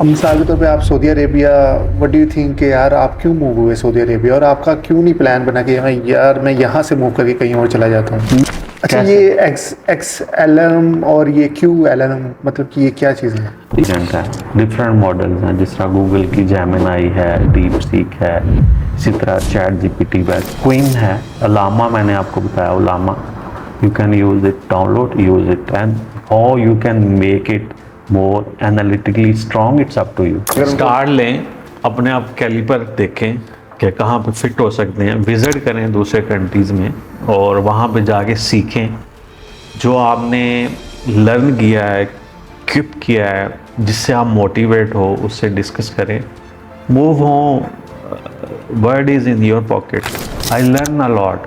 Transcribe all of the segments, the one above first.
अब मिसाल के तौर पे आप Saudi Arabia, what do you think कि यार आप क्यों मूव हुए सऊदी अरेबिया, और आपका क्यों नहीं प्लान बना कि मैं यहाँ से मूव करके कहीं और चला जाता हूँ? अच्छा, कैसे? ये एक्स एक्स एल एम और ये क्यू एल एम, मतलब कि ये क्या चीज़ है? डिफरेंट है, डिफरेंट मॉडल्स हैं, जिस तरह गूगल की जेमिनाई है, डीप सीक है, इसी तरह चैट जीपीटी है, क्वीन है, अलामा मैंने आपको बताया, उलामा you can use it, download use it, and how you can make it more analytically strong, it's up to you. स्टार लें, अपने आप कैलिपर देखें कि कहाँ पे फिट हो सकते हैं, विजिट करें दूसरे कंट्रीज़ में और वहाँ पे जाके सीखें जो आपने लर्न किया है, क्विप किया है, जिससे आप मोटिवेट हो, उससे डिस्कस करें, मूव हो, word is in your pocket. I learn a lot,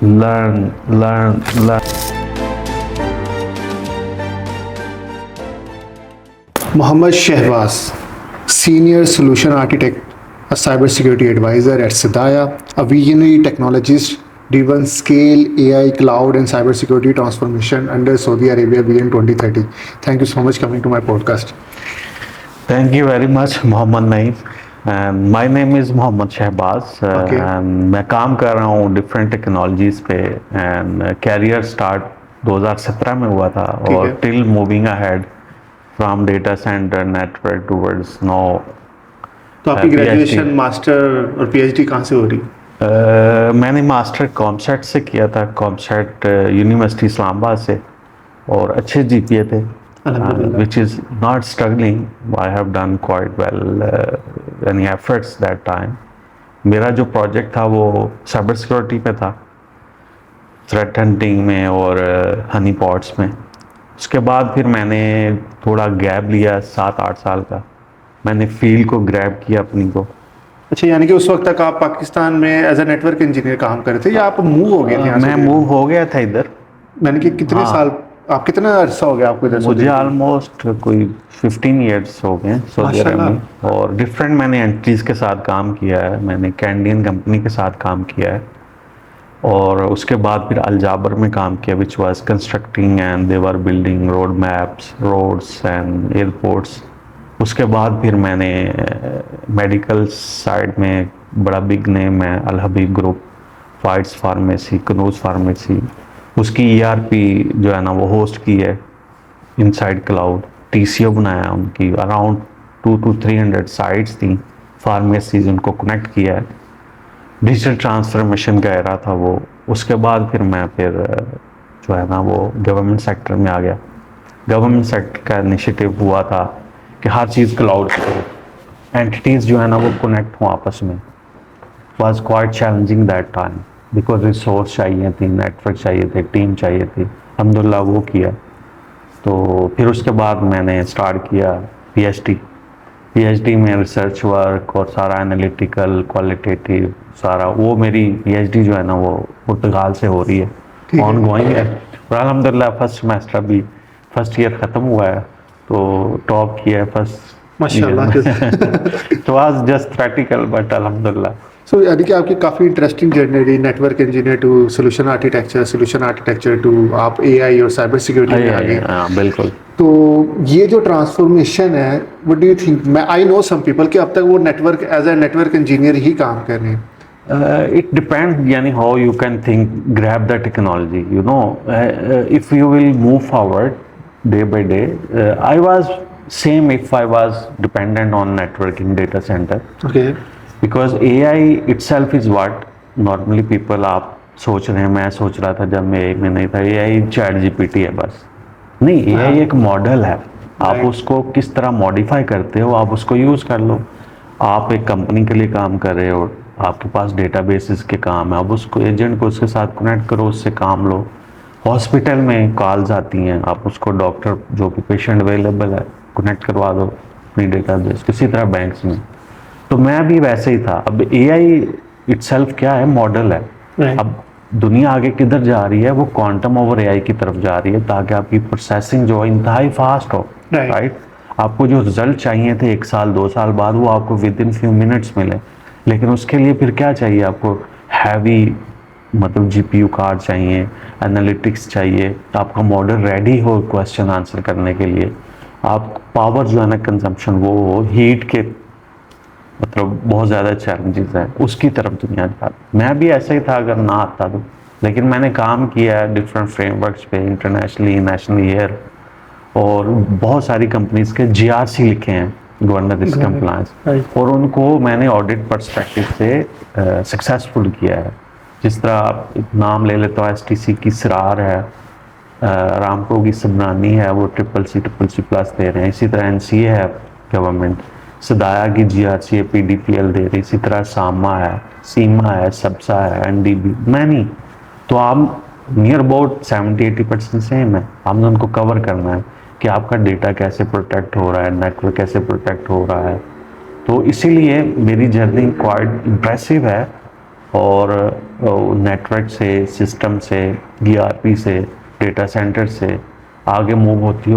learn learn learn. Mohammed Shehbaz, Senior Solution Architect, a Cybersecurity Advisor at Sidaya, a visionary technologist driven scale AI, cloud, and cybersecurity transformation under Saudi Arabia Vision 2030. Thank you so much coming to my podcast. Thank you very much, Mohammad Naeem. And my name is Mohammad Shahbaz. Okay. And मैं काम कर रहा हूँ different technologies पे, and career start 2017 में हुआ था ठीक और है। Till moving ahead from data centre network towards now. तो आपकी PhD। ग्रेजुएशन, मास्टर और पीएचडी कहाँ से हो रही? मैंने मास्टर कॉमसेट से किया था, कॉमसेट यूनिवर्सिटी इस्लामाबाद से, और अच्छे जीपीए थे, अल्हम्दुलिल्लाह। which is not struggling. I have done quite well, any efforts that time. मेरा जो प्रोजेक्ट था वो साइबर सिक्योरिटी पे था, थ्रेट हंटिंग में और हनी पॉट्स में। उसके बाद फिर मैंने थोड़ा गैप लिया 7-8 साल का, मैंने फील्ड को ग्रैब किया अपनी को। अच्छा, यानी कि उस वक्त तक आप पाकिस्तान में एज ए नेटवर्क इंजीनियर काम कर रहे थे या आप मूव हो गए थे यहाँ मैं से? मूव हो गया था इधर। यानी कि कितने हाँ। साल, आप कितना अरसा हो गया आपको इधर सऊदी मुझे अरब में? ऑलमोस्ट कोई 15 ईयर्स हो गए सऊदी अरब में, माशाल्लाह। और डिफरेंट मैंने एंट्रीज़ के साथ काम किया है। मैंने कैंडियन कंपनी के साथ काम किया है, और उसके बाद फिर अलजाबर में काम किया, which was constructing and they were building road maps, roads and airports. उसके बाद फिर मैंने मेडिकल साइड में बड़ा बिग नेम है अल हबीब group, fights pharmacy, Kannauj pharmacy, उसकी ईआरपी जो है ना वो होस्ट की है इनसाइड क्लाउड, टीसीओ बनाया उनकी, अराउंड 200 to 300 साइट्स थी, फार्मेसीज उनको कनेक्ट किया है। डिजिटल ट्रांसफॉर्मेशन का एरा था वो। उसके बाद फिर मैं जो है ना वो गवर्नमेंट सेक्टर में आ गया। गवर्नमेंट सेक्टर का इनिशिएटिव हुआ था कि हर चीज़ क्लाउड पे, एंटिटीज़ जो है ना वो कनेक्ट हों आपस में। Was quite challenging that time, because resource चाहिए थी, नेटवर्क चाहिए थे, टीम चाहिए थी। अल्हम्दुलिल्लाह वो किया। तो फिर उसके बाद मैंने स्टार्ट किया पीएचडी में रिसर्च वर्क और सारा एनालिटिकल क्वालिटेटिव सारा, वो मेरी पीएचडी जो है ना वो पुर्तगाल से हो रही है, ठीक है। ऑन गोइंग है। और अल्हम्दुलिल्लाह फर्स्ट सेमेस्टर अभी फर्स्ट ईयर ख़त्म हुआ है, तो टॉप किया है फर्स्ट माशाल्लाह। तो आज जस्ट प्रैक्टिकल, बट अल्हम्दुलिल्लाह। सो यानी कि आपकी काफ़ी इंटरेस्टिंग जर्नी रही, network engineer to solution architecture to आप एआई और साइबर सिक्योरिटी में आ गए। हाँ बिल्कुल। तो ये जो ट्रांसफॉर्मेशन है, व्हाट डू यू थिंक? मैं आई नो सम पीपल कि अब तक वो network as a network engineer ही काम कर रहे हैं। It depends, yani how you can think, grab the technology. You know, if you will move forward day by day. I was same if I was dependent on networking data center, okay. because AI itself is what normally people आप सोच रहे हैं, मैं सोच रहा था जब मैं AI में नहीं था, AI चैट जीपीटी है बस। नहीं, AI एक मॉडल है, आप Right. उसको किस तरह मॉडिफाई करते हो, आप उसको यूज़ कर लो। आप एक कंपनी के लिए काम कर रहे हो, आपके पास डेटाबेसेस के काम है, आप उसको एजेंट को उसके साथ कनेक्ट करो, उससे काम लो। हॉस्पिटल में कॉल्स आती हैं, आप उसको डॉक्टर जो भी पेशेंट अवेलेबल है कनेक्ट करवा दो अपनी डेटाबेस। किसी तरह बैंक्स में, तो मैं भी वैसे ही था। अब एआई इटसेल्फ क्या है, मॉडल है। Right. अब दुनिया आगे किधर जा रही है, वो क्वांटम ओवर एआई की तरफ जा रही है, ताकि आपकी प्रोसेसिंग जो है इंतहाई फास्ट हो। Right. राइट, आपको जो रिजल्ट चाहिए थे 1 साल 2 साल बाद, वो आपको विद इन फ्यू मिनट्स मिले। लेकिन उसके लिए फिर क्या चाहिए आपको, हैवी मतलब जीपीयू कार्ड चाहिए, एनालिटिक्स चाहिए, आपका मॉडल रेडी हो क्वेश्चन आंसर करने के लिए। आप पावर जो है ना कंजम्पशन, वो हीट के मतलब बहुत ज़्यादा चैलेंजेस है, उसकी तरफ दुनिया जा रही। मैं भी ऐसा ही था अगर ना आता तो, लेकिन मैंने काम किया है डिफरेंट फ्रेमवर्क्स पे, इंटरनेशनली, नेशनली ईयर, और बहुत सारी कंपनीज के जीआरसी लिखे हैं, गवर्नर रिस्क कंप्लायंस, और उनको मैंने ऑडिट पर्सपेक्टिव से सक्सेसफुल किया है। जिस तरह आप नाम ले लेते हो, एसटीसी की सिरार है, रामको की सबनानी है, वो CCC प्लस दे रहे हैं। इसी तरह एनसीए है गवर्नमेंट, सदाया की जीआरसी है, पीडीपीएल दे रही। इसी तरह सामा है, सीमा है, सबसा है, एनडीबी, मैनी। तो आप नियर अबाउट 70-80% सेम है। हमने उनको कवर करना है कि आपका डेटा कैसे प्रोटेक्ट हो रहा है, नेटवर्क कैसे प्रोटेक्ट हो रहा है। तो इसीलिए मेरी जर्नी क्वाइट इम्प्रेसिव है, और नेटवर्क से, सिस्टम से, ERP से, डेटा सेंटर से आगे मूव होती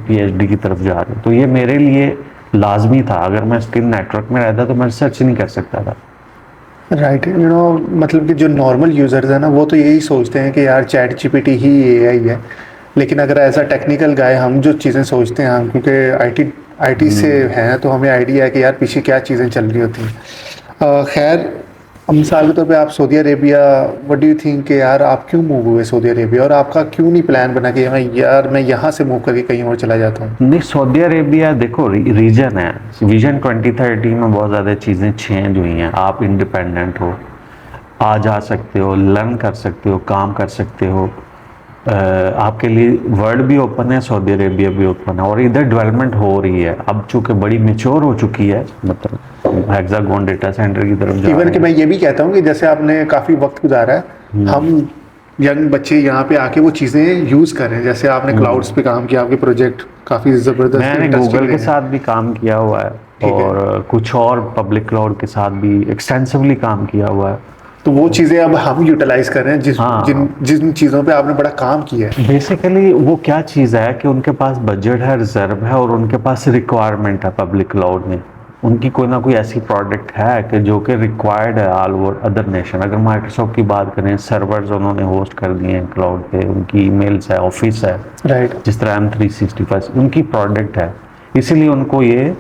PhD की तरफ जा रही है। तो ये मेरे लिए लाजमी था। अगर मैं स्टिल नेटवर्क में रहता तो मैं रिसर्च नहीं कर सकता था। राइट, मतलब कि जो नॉर्मल यूज़र्स हैं ना, वो तो यही सोचते हैं कि यार चैट जीपीटी ही एआई है। लेकिन अगर ऐसा टेक्निकल गाय हम जो चीज़ें सोचते हैं, हम क्योंकि आईटी से हैं, तो हमें आइडिया है कि यार पीछे क्या चीज़ें चल रही होती हैं। खैर, मिसाल के तौर पे आप Saudi Arabia, what do you think कि यार आप क्यों मूव हुए सऊदी अरेबिया, और आपका क्यों नहीं प्लान बना कि मैं यहाँ से मूव करके कहीं और चला जाता हूँ? नहीं, सऊदी अरेबिया देखो रीजन है। विजन 2030 में बहुत ज़्यादा चीज़ें चेंज हुई हैं। आप इंडिपेंडेंट हो, आ जा सकते हो, लर्न कर सकते हो, काम कर सकते हो। आपके लिए वर्ल्ड भी ओपन है, सऊदी अरेबिया भी ओपन है, और इधर डेवलपमेंट हो रही है। अब चूँकि बड़ी मेच्योर हो चुकी है, मतलब हेक्सागोन डेटा सेंटर की तरफ जा रहे इवन हैं। कि मैं ये भी कहता हूँ कि जैसे आपने काफ़ी वक्त गुजारा है, हम यंग बच्चे यहाँ पे आके वो चीज़ें यूज़ कर रहे हैं। जैसे आपने क्लाउड्स पे काम किया, आपके प्रोजेक्ट काफ़ी ज़बरदस्त, मैंने गूगल के साथ भी काम किया हुआ है, ठीक है। और कुछ और पब्लिक क्लाउड के साथ भी एक्सटेंसिवली काम किया हुआ है। तो वो चीज़ें अब हम यूटिलाइज कर रहे हैं, हाँ। जिन चीज़ों पे आपने बड़ा काम किया है। बेसिकली वो क्या चीज़ है कि उनके पास बजट है, रिजर्व है, और उनके पास रिक्वायरमेंट है पब्लिक क्लाउड में। उनकी कोई ना कोई ऐसी प्रोडक्ट है कि जो कि रिक्वायर्ड है ऑल ओवर अदर नेशन। अगर माइक्रोसॉफ्ट की बात करें, सर्वर्स उन्होंने होस्ट कर दिए हैं क्लाउड पे, उनकी ईमेल्स है, ऑफिस है, राइट। जिस तरह M365 उनकी प्रोडक्ट है, इसीलिए उनको ये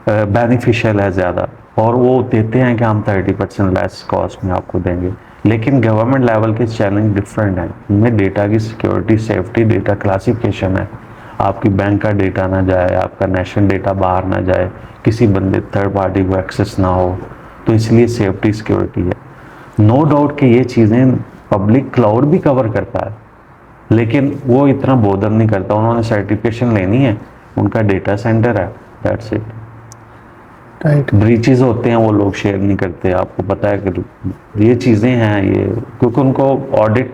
बेनिफिशियल है ज़्यादा, और वो देते हैं कि हम 30% लेस कॉस्ट में आपको देंगे। लेकिन गवर्नमेंट लेवल के चैलेंज डिफरेंट हैं। उनमें डेटा की सिक्योरिटी, सेफ्टी, डेटा क्लासिफिकेशन है। आपकी बैंक का डेटा ना जाए, आपका नेशनल डेटा बाहर ना जाए, किसी बंदे थर्ड पार्टी को एक्सेस ना हो, तो इसलिए सेफ्टी सिक्योरिटी है। नो डाउट कि ये चीज़ें पब्लिक क्लाउड भी कवर करता है, लेकिन वो इतना बोदर नहीं करता। उन्होंने सर्टिफिकेशन लेनी है, उनका डेटा सेंटर है, दैट्स इट। राइट। ब्रीचेस होते हैं, वो लोग शेयर नहीं करते। आपको पता है कि ये चीज़ें हैं, ये क्योंकि उनको ऑडिट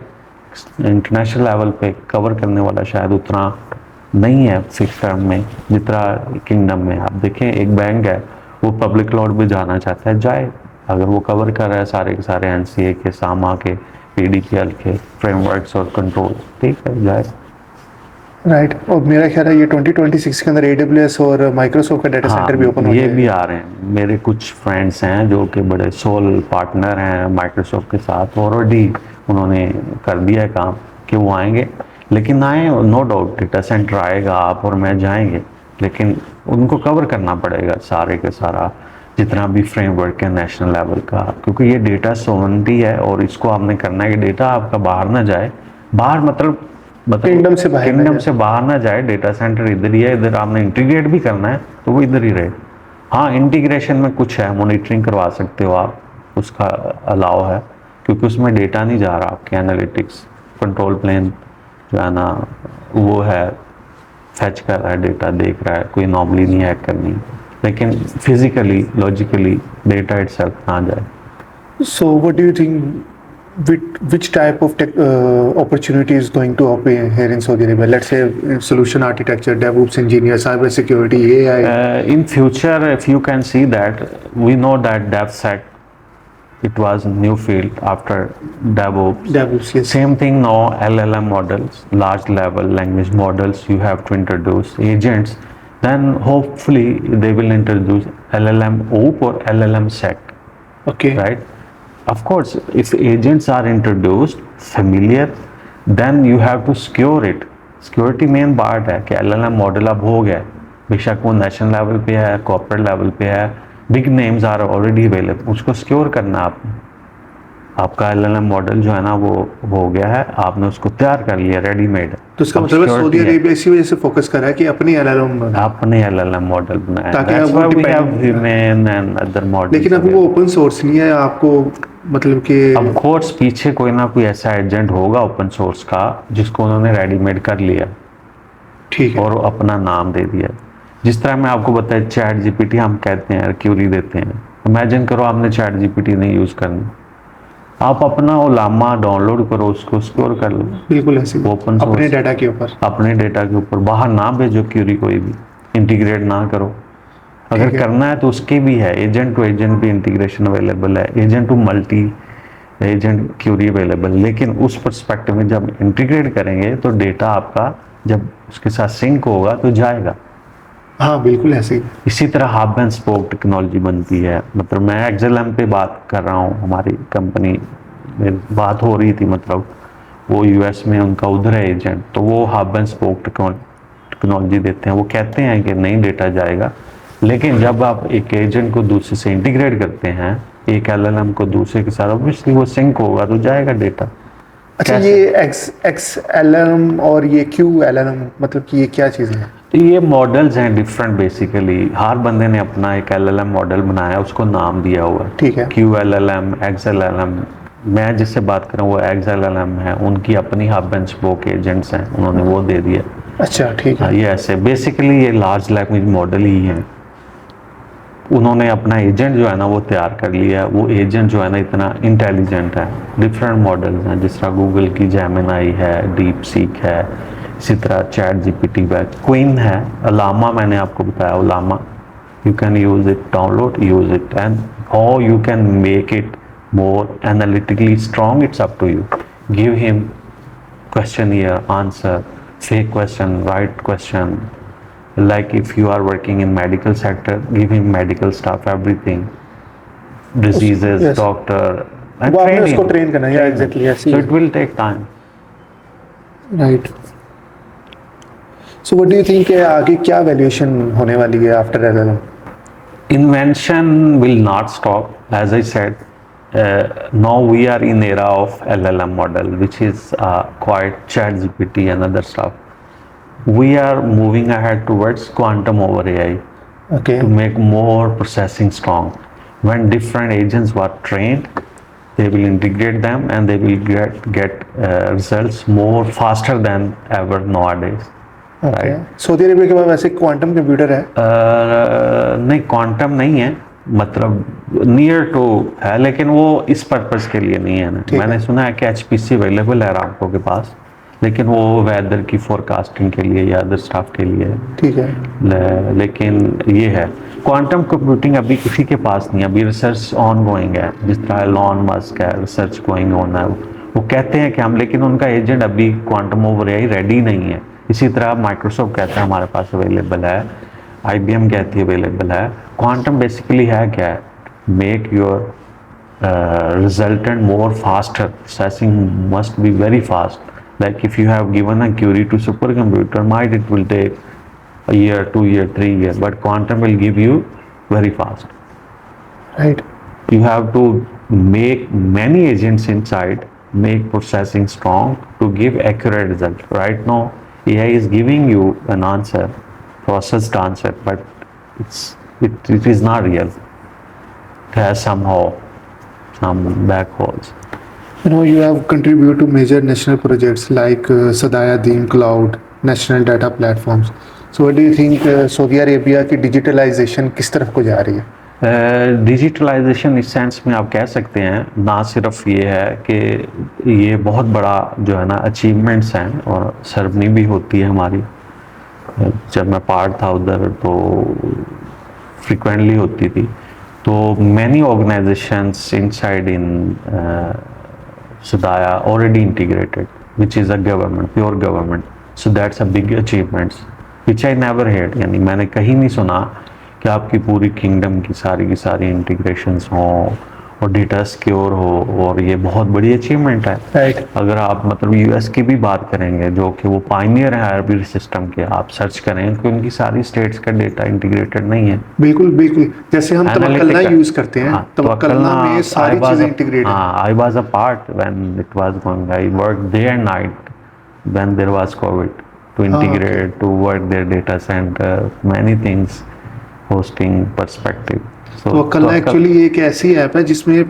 इंटरनेशनल लेवल पे कवर करने वाला शायद उतना नहीं है फिक्स टर्म में जितना किंगडम में। आप देखें, एक बैंक है, वो पब्लिक क्लाउड पे जाना चाहता है, जाए। अगर वो कवर कर रहा है सारे के सारे एनसीए के, सामा के, पीडीपीएल के फ्रेमवर्क्स और कंट्रोल, ठीक है, जाए। राइट। और मेरा ख्याल है ये 2026 के अंदर AWS और माइक्रोसॉफ्ट का डाटा सेंटर भी ओपन हो ये जाएगा। भी आ रहे हैं। मेरे कुछ फ्रेंड्स हैं जो कि बड़े सोल पार्टनर हैं माइक्रोसॉफ्ट के साथ, ऑलरेडी उन्होंने कर दिया है काम कि वो आएंगे। लेकिन आए, नो डाउट डेटा सेंटर आएगा, आप और मैं जाएंगे, लेकिन उनको कवर करना पड़ेगा सारे के सारा जितना भी फ्रेमवर्क है नेशनल लेवल का, क्योंकि ये डेटा सोवरेनिटी है, और इसको आपने करना है कि डेटा आपका बाहर ना जाए। बाहर मतलब किंगडम से बाहर ना किंगडम जाए। से बाहर ना जाए। डेटा सेंटर इधर ही है, इधर आपने इंटीग्रेट भी करना है तो वो इधर ही रहे। हाँ, इंटीग्रेशन में कुछ है, मॉनिटरिंग करवा सकते हो आप, उसका अलाउ है, क्योंकि उसमें डेटा नहीं जा रहा आपके। एनालिटिक्स कंट्रोल प्लेन जो है ना, वो है, फैच कर रहा है डेटा, देख रहा है, कोई नॉर्मली नहीं हैक करनी, लेकिन फिजिकली लॉजिकली डेटा इटसेल्फ ना जाए। So what do you think, which type of opportunity is going to open here in Saudi Arabia? Let's say solution architecture, DevOps engineer, cyber security, AI. In future, if you can see that, we know that DevSec, it was new field after DevOps. DevOps, yes. Same thing now, LLM models, large level language models, you have to introduce agents. Then hopefully they will introduce LLM OOP or LLM SEC, Okay. right? Of course, if agents are introduced, familiar, then you have to secure it. Security main part है कि LLM model अब हो गया, बेशक वो national level पे है, corporate level पे है, big names are already available, उसको सिक्योर करना है आपने। आपका LLM मॉडल जो है ना वो हो गया है, आपने उसको तैयार कर लिया, रेडीमेड। तो इसका मतलब है सऊदी अरेबिया इसी वजह से फोकस कर रहा है कि अपनी LLM बनाए। आपने LLM मॉडल बनाया, ताकि That's अब वो why we have depend- Human and other models लेकिन अभी वो ओपन सोर्स नहीं है, आपको मतलब कि अब कोर्स पीछे कोई ना कोई ऐसा एजेंट होगा ओपन सोर्स का जिसको उन्होंने रेडीमेड कर लिया ठीक है। और अपना नाम दे दिया। जिस तरह मैं आपको बताया चैट GPT हम कहते हैं, क्यूरी देते हैं। इमेजिन करो आपने चैट GPT नहीं यूज़ करनी, आप अपना ओलामा डाउनलोड करो, उसको स्टोर कर लो बिल्कुल ऐसे ही, ओपन अपने सोर्स, डाटा के ऊपर। अपने डेटा के ऊपर, बाहर ना भेजो क्यूरी कोई भी, इंटीग्रेट ना करो। अगर ठीक है। करना है तो उसके भी है, एजेंट टू एजेंट भी इंटीग्रेशन अवेलेबल है, agent to multi agent query available. लेकिन उस पर्सपेक्टिव में जब इंटीग्रेट करेंगे तो डेटा आपका जब उसके साथ सिंक होगा तो जाएगा। हाँ बिल्कुल ऐसे ही। इसी तरह हब एंड स्पोक टेक्नोलॉजी बनती है। मतलब मैं XLM पे बात कर रहा हूँ, हमारी कंपनी में बात हो रही थी, मतलब वो US में उनका उधर है एजेंट, तो वो हब एंड स्पोक टेक्नोलॉजी देते हैं। वो कहते हैं कि नहीं डेटा जाएगा, लेकिन जब आप एक एजेंट को दूसरे से इंटीग्रेट करते हैं, एक LLM को दूसरे के साथ, ऑब्वियसली वो सिंक होगा तो जाएगा डेटा। अच्छा, कैसे? ये XLM और ये QLLM मतलब कि ये क्या चीज़ है? तो ये मॉडल्स हैं डिफरेंट बेसिकली, हर बंदे ने अपना एक LLM मॉडल बनाया, उसको नाम दिया हुआ है। ठीक है। QLLM, XLLM, मैं जिससे बात कर रहा हूँ वो XLLM है, उनकी अपनी हब एंड स्पोक एजेंट्स हैं, उन्होंने वो दे दिया। अच्छा ठीक है। ये ऐसे बेसिकली ये लार्ज लैंग्वेज मॉडल ही है। उन्होंने अपना एजेंट जो है ना वो तैयार कर लिया है। वो एजेंट जो है ना इतना इंटेलिजेंट है। डिफरेंट मॉडल्स हैं, जिस तरह गूगल की जेमिनाई है, डीप सीक है, इसी तरह चैट GPT है, क्वीन है, अलामा मैंने आपको बताया, अलामा you can use it, download, use it, and how you can make it more analytically strong, it's up to you. Give him question here, answer, fake question, right question. Like if you are working in medical sector, give him medical stuff, everything, diseases, yes. doctor, and वो आपने train उसको him. Train करना है, Train him. Exactly ऐसे So he. it will take time. Right. So what do you think आगे क्या valuation होने वाली है after LLM? Invention will not stop. As I said, now we are in era of LLM model, which is quite chat GPT and other stuff. We are moving ahead towards quantum over AI okay. to make more processing strong. When different agents were trained, they will integrate them and they will get results more faster than ever nowadays. Okay. Saudi Arabia के बाद वैसे quantum computer है? नहीं, quantum नहीं है, मतलब near to है, लेकिन वो इस पर्पस के लिए नहीं है ना। ठीक मैंने है। सुना है कि HPC अवेलेबल है रामको के पास, लेकिन वो वेदर की फोरकास्टिंग के लिए या अदर स्टाफ के लिए है। ठीक है। लेकिन ये है क्वांटम कंप्यूटिंग अभी किसी के पास नहीं है, अभी रिसर्च ऑन गोइंग है। जिस तरह एलॉन मस्क है, रिसर्च गोइंग ऑन है, वो कहते हैं कि हम, लेकिन उनका एजेंट अभी क्वांटम ओवर एआई रेडी नहीं है। इसी तरह माइक्रोसॉफ्ट कहता है हमारे पास अवेलेबल है, IBM कहती है अवेलेबल है। क्वांटम बेसिकली है क्या है, make your resultant more faster, processing must be very fast. Like if you have given a query to supercomputer, might it will take a year, 2 year, 3 year, but quantum will give you very fast. Right. You have to make many agents inside, make processing strong to give accurate result. Right now AI is giving you an answer, processed answer, but it is not real. It has somehow some back holes. You know, you have contributed to major national projects like Sadaya, Deem Cloud, National Data Platforms. So what do you think Saudi Arabia की digitalisation किस तरफ को जा रही है? Digitalisation इस sense में आप कह सकते हैं, ना सिर्फ ये है कि ये बहुत बड़ा जो है ना अचीवमेंट्स हैं और सरमनी भी होती है हमारी। जब मैं पार्ट था उधर तो फ्रिक्वेंटली होती थी। तो many organisations inside in Sadaya already integrated, which is a government, pure government. So that's a big achievement, which I never heard. यानी मैंने कहीं नहीं सुना कि आपकी पूरी किंगडम की सारी इंटीग्रेशंस हों और डेटा सिक्योर हो, और ये बहुत बड़ी अचीवमेंट है। राइट। अगर आप मतलब यूएस की भी बात करेंगे, जो कि वो पायनियर है आईआरबी सिस्टम के, आप सर्च करें कि उनकी सारी स्टेट्स का डेटा इंटीग्रेटेड नहीं है। बिल्कुल बिल्कुल, जैसे हम तवक्कलना Analytica. यूज करते हैं, हाँ, तवक्कलना में I सारी was चीजें a, इंटीग्रेट है। हाँ, I was a part when it was going. I worked day and night when there was COVID to हाँ, integrate, to work their data center, many things, hosting perspective. So Tawakkalna actually एक ऐसी app है जिसमें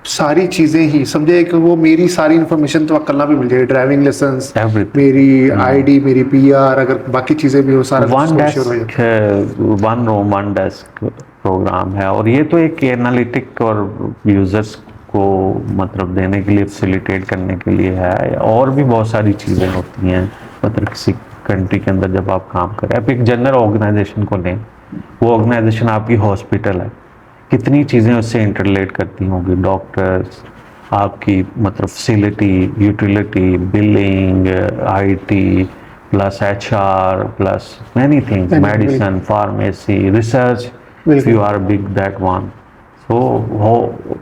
सारी चीजें ही समझे कि वो मेरी सारी इन्फॉर्मेशन तवक्कलना पे मिल जाएगी, ड्राइविंग लाइसेंस, everything. मेरी आईडी, मेरी पीआर, अगर बाकी चीजें भी हो सारा कुछ वन उसको शेयर हो डेस्क, जाए। One room one desk programme है, और ये तो एक एनालिटिक और यूजर्स को मतलब देने के लिए, फैसिलिटेट करने के लिए है। और भी बहुत सारी चीज़ें होती हैं मतलब किसी कंट्री के अंदर जब आप काम करें। आप एक जनरल ऑर्गेनाइजेशन को लें, वो ऑर्गेनाइजेशन आपकी हॉस्पिटल है, कितनी चीज़ें उससे इंटरलेट करती होंगी, डॉक्टर्स, आपकी मतलब facility, utility, billing, IT, plus HR, plus many things, medicine, pharmacy, research, if you are big that one. So how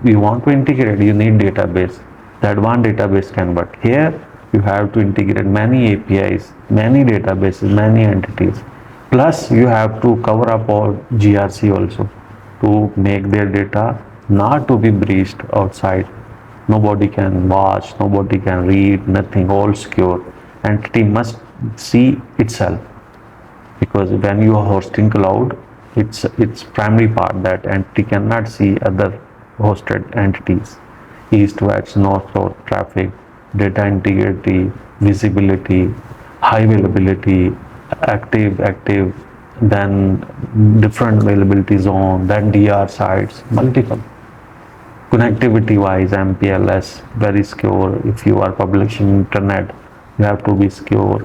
you want to integrate, you need database. That one database can work. Here you have to integrate many APIs, many databases, many entities. Plus you have to cover up all GRC also to make their data not to be breached outside. Nobody can watch, nobody can read, nothing, all secure. Entity must see itself, because when you are hosting cloud, it's primary part that entity cannot see other hosted entities, east, west, north, south, traffic, data integrity, visibility, high availability, active, then different availability zone, then DR sites, multiple. Connectivity wise, MPLS very secure. If you are publishing internet, you have to be secure,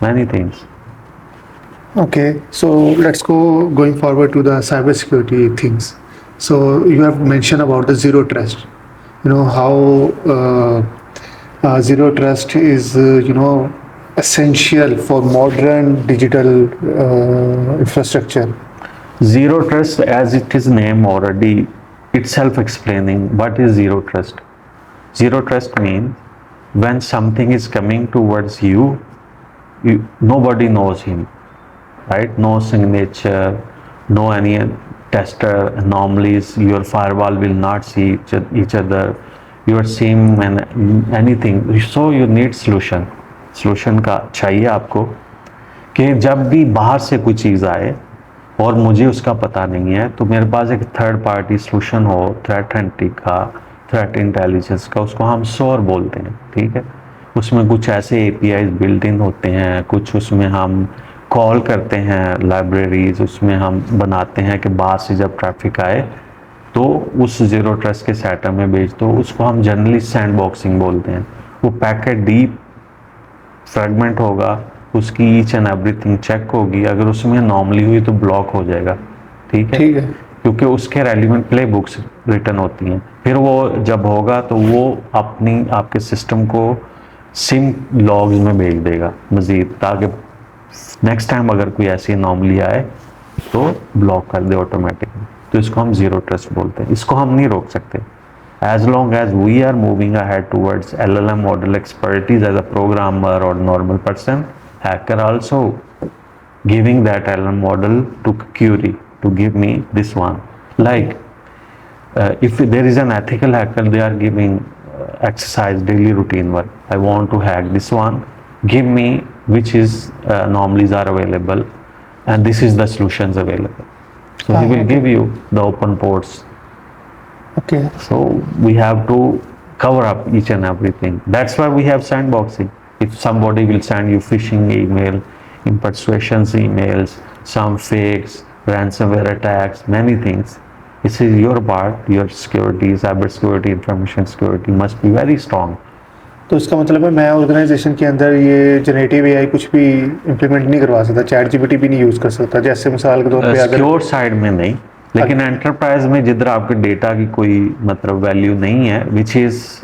many things. Okay, so let's go going forward to the cybersecurity things. So you have mentioned about the zero trust. You know how zero trust is essential for modern digital infrastructure. Zero trust, as it is name already, it's self-explaining. What is zero trust? Zero trust means when something is coming towards you, nobody knows him, right? No signature, no any tester anomalies. Your firewall will not see each other. Your SIM and anything. So you need solution. Solution का चाहिए आपको कि जब भी बाहर से कोई चीज़ आए और मुझे उसका पता नहीं है, तो मेरे पास एक थर्ड पार्टी सॉल्यूशन हो, थ्रेट हंटिंग का, थ्रेट इंटेलिजेंस का, उसको हम SOAR बोलते हैं, ठीक है। उसमें कुछ ऐसे APIs बिल्ट इन होते हैं, कुछ उसमें हम कॉल करते हैं लाइब्रेरीज, उसमें हम बनाते हैं कि बाहर से जब ट्रैफिक आए तो उस जीरो ट्रस्ट के सेटअप में भेज दो। उसको हम जनरली सैंडबॉक्सिंग बोलते हैं। वो पैकेट डीप फ्रेगमेंट होगा, उसकी ईच एंड एवरीथिंग चेक होगी, अगर उसमें नॉर्मली हुई तो ब्लॉक हो जाएगा, ठीक है, क्योंकि उसके रेलिवेंट प्ले बुक्स रिटर्न होती हैं। फिर वो जब होगा तो वो अपनी आपके सिस्टम को सिम लॉग्स में भेज देगा मज़ीद, ताकि नेक्स्ट टाइम अगर कोई ऐसी नॉर्मली आए तो ब्लॉक कर दे ऑटोमेटिकली। तो इसको हम जीरो ट्रस्ट बोलते हैं। इसको हम नहीं रोक सकते। As long as we are moving ahead towards LLM model expertise as a programmer or normal person, hacker also giving that LLM model to query to give me this one. Like if there is an ethical hacker, they are giving exercise daily routine work. I want to hack this one. Give me which is anomalies are available, and this is the solutions available. So he will give you the open ports. Okay. So we have to cover up each and everything. That's why we have sandboxing. If somebody will send you phishing email, impersuasions emails, some fakes, ransomware attacks, many things, this is your part. Your security, cyber security, information security must be very strong. तो इसका मतलब है मैं organisation के अंदर ये generative AI कुछ भी इम्प्लीमेंट नहीं करवा सकता, चैट जीपीटी भी नहीं यूज़ कर सकता, जैसे मिसाल के तौर पे अगर सिक्योर साइड में नहीं, लेकिन एंटरप्राइज में जिधर आपके डेटा की कोई मतलब वैल्यू नहीं है, विच इज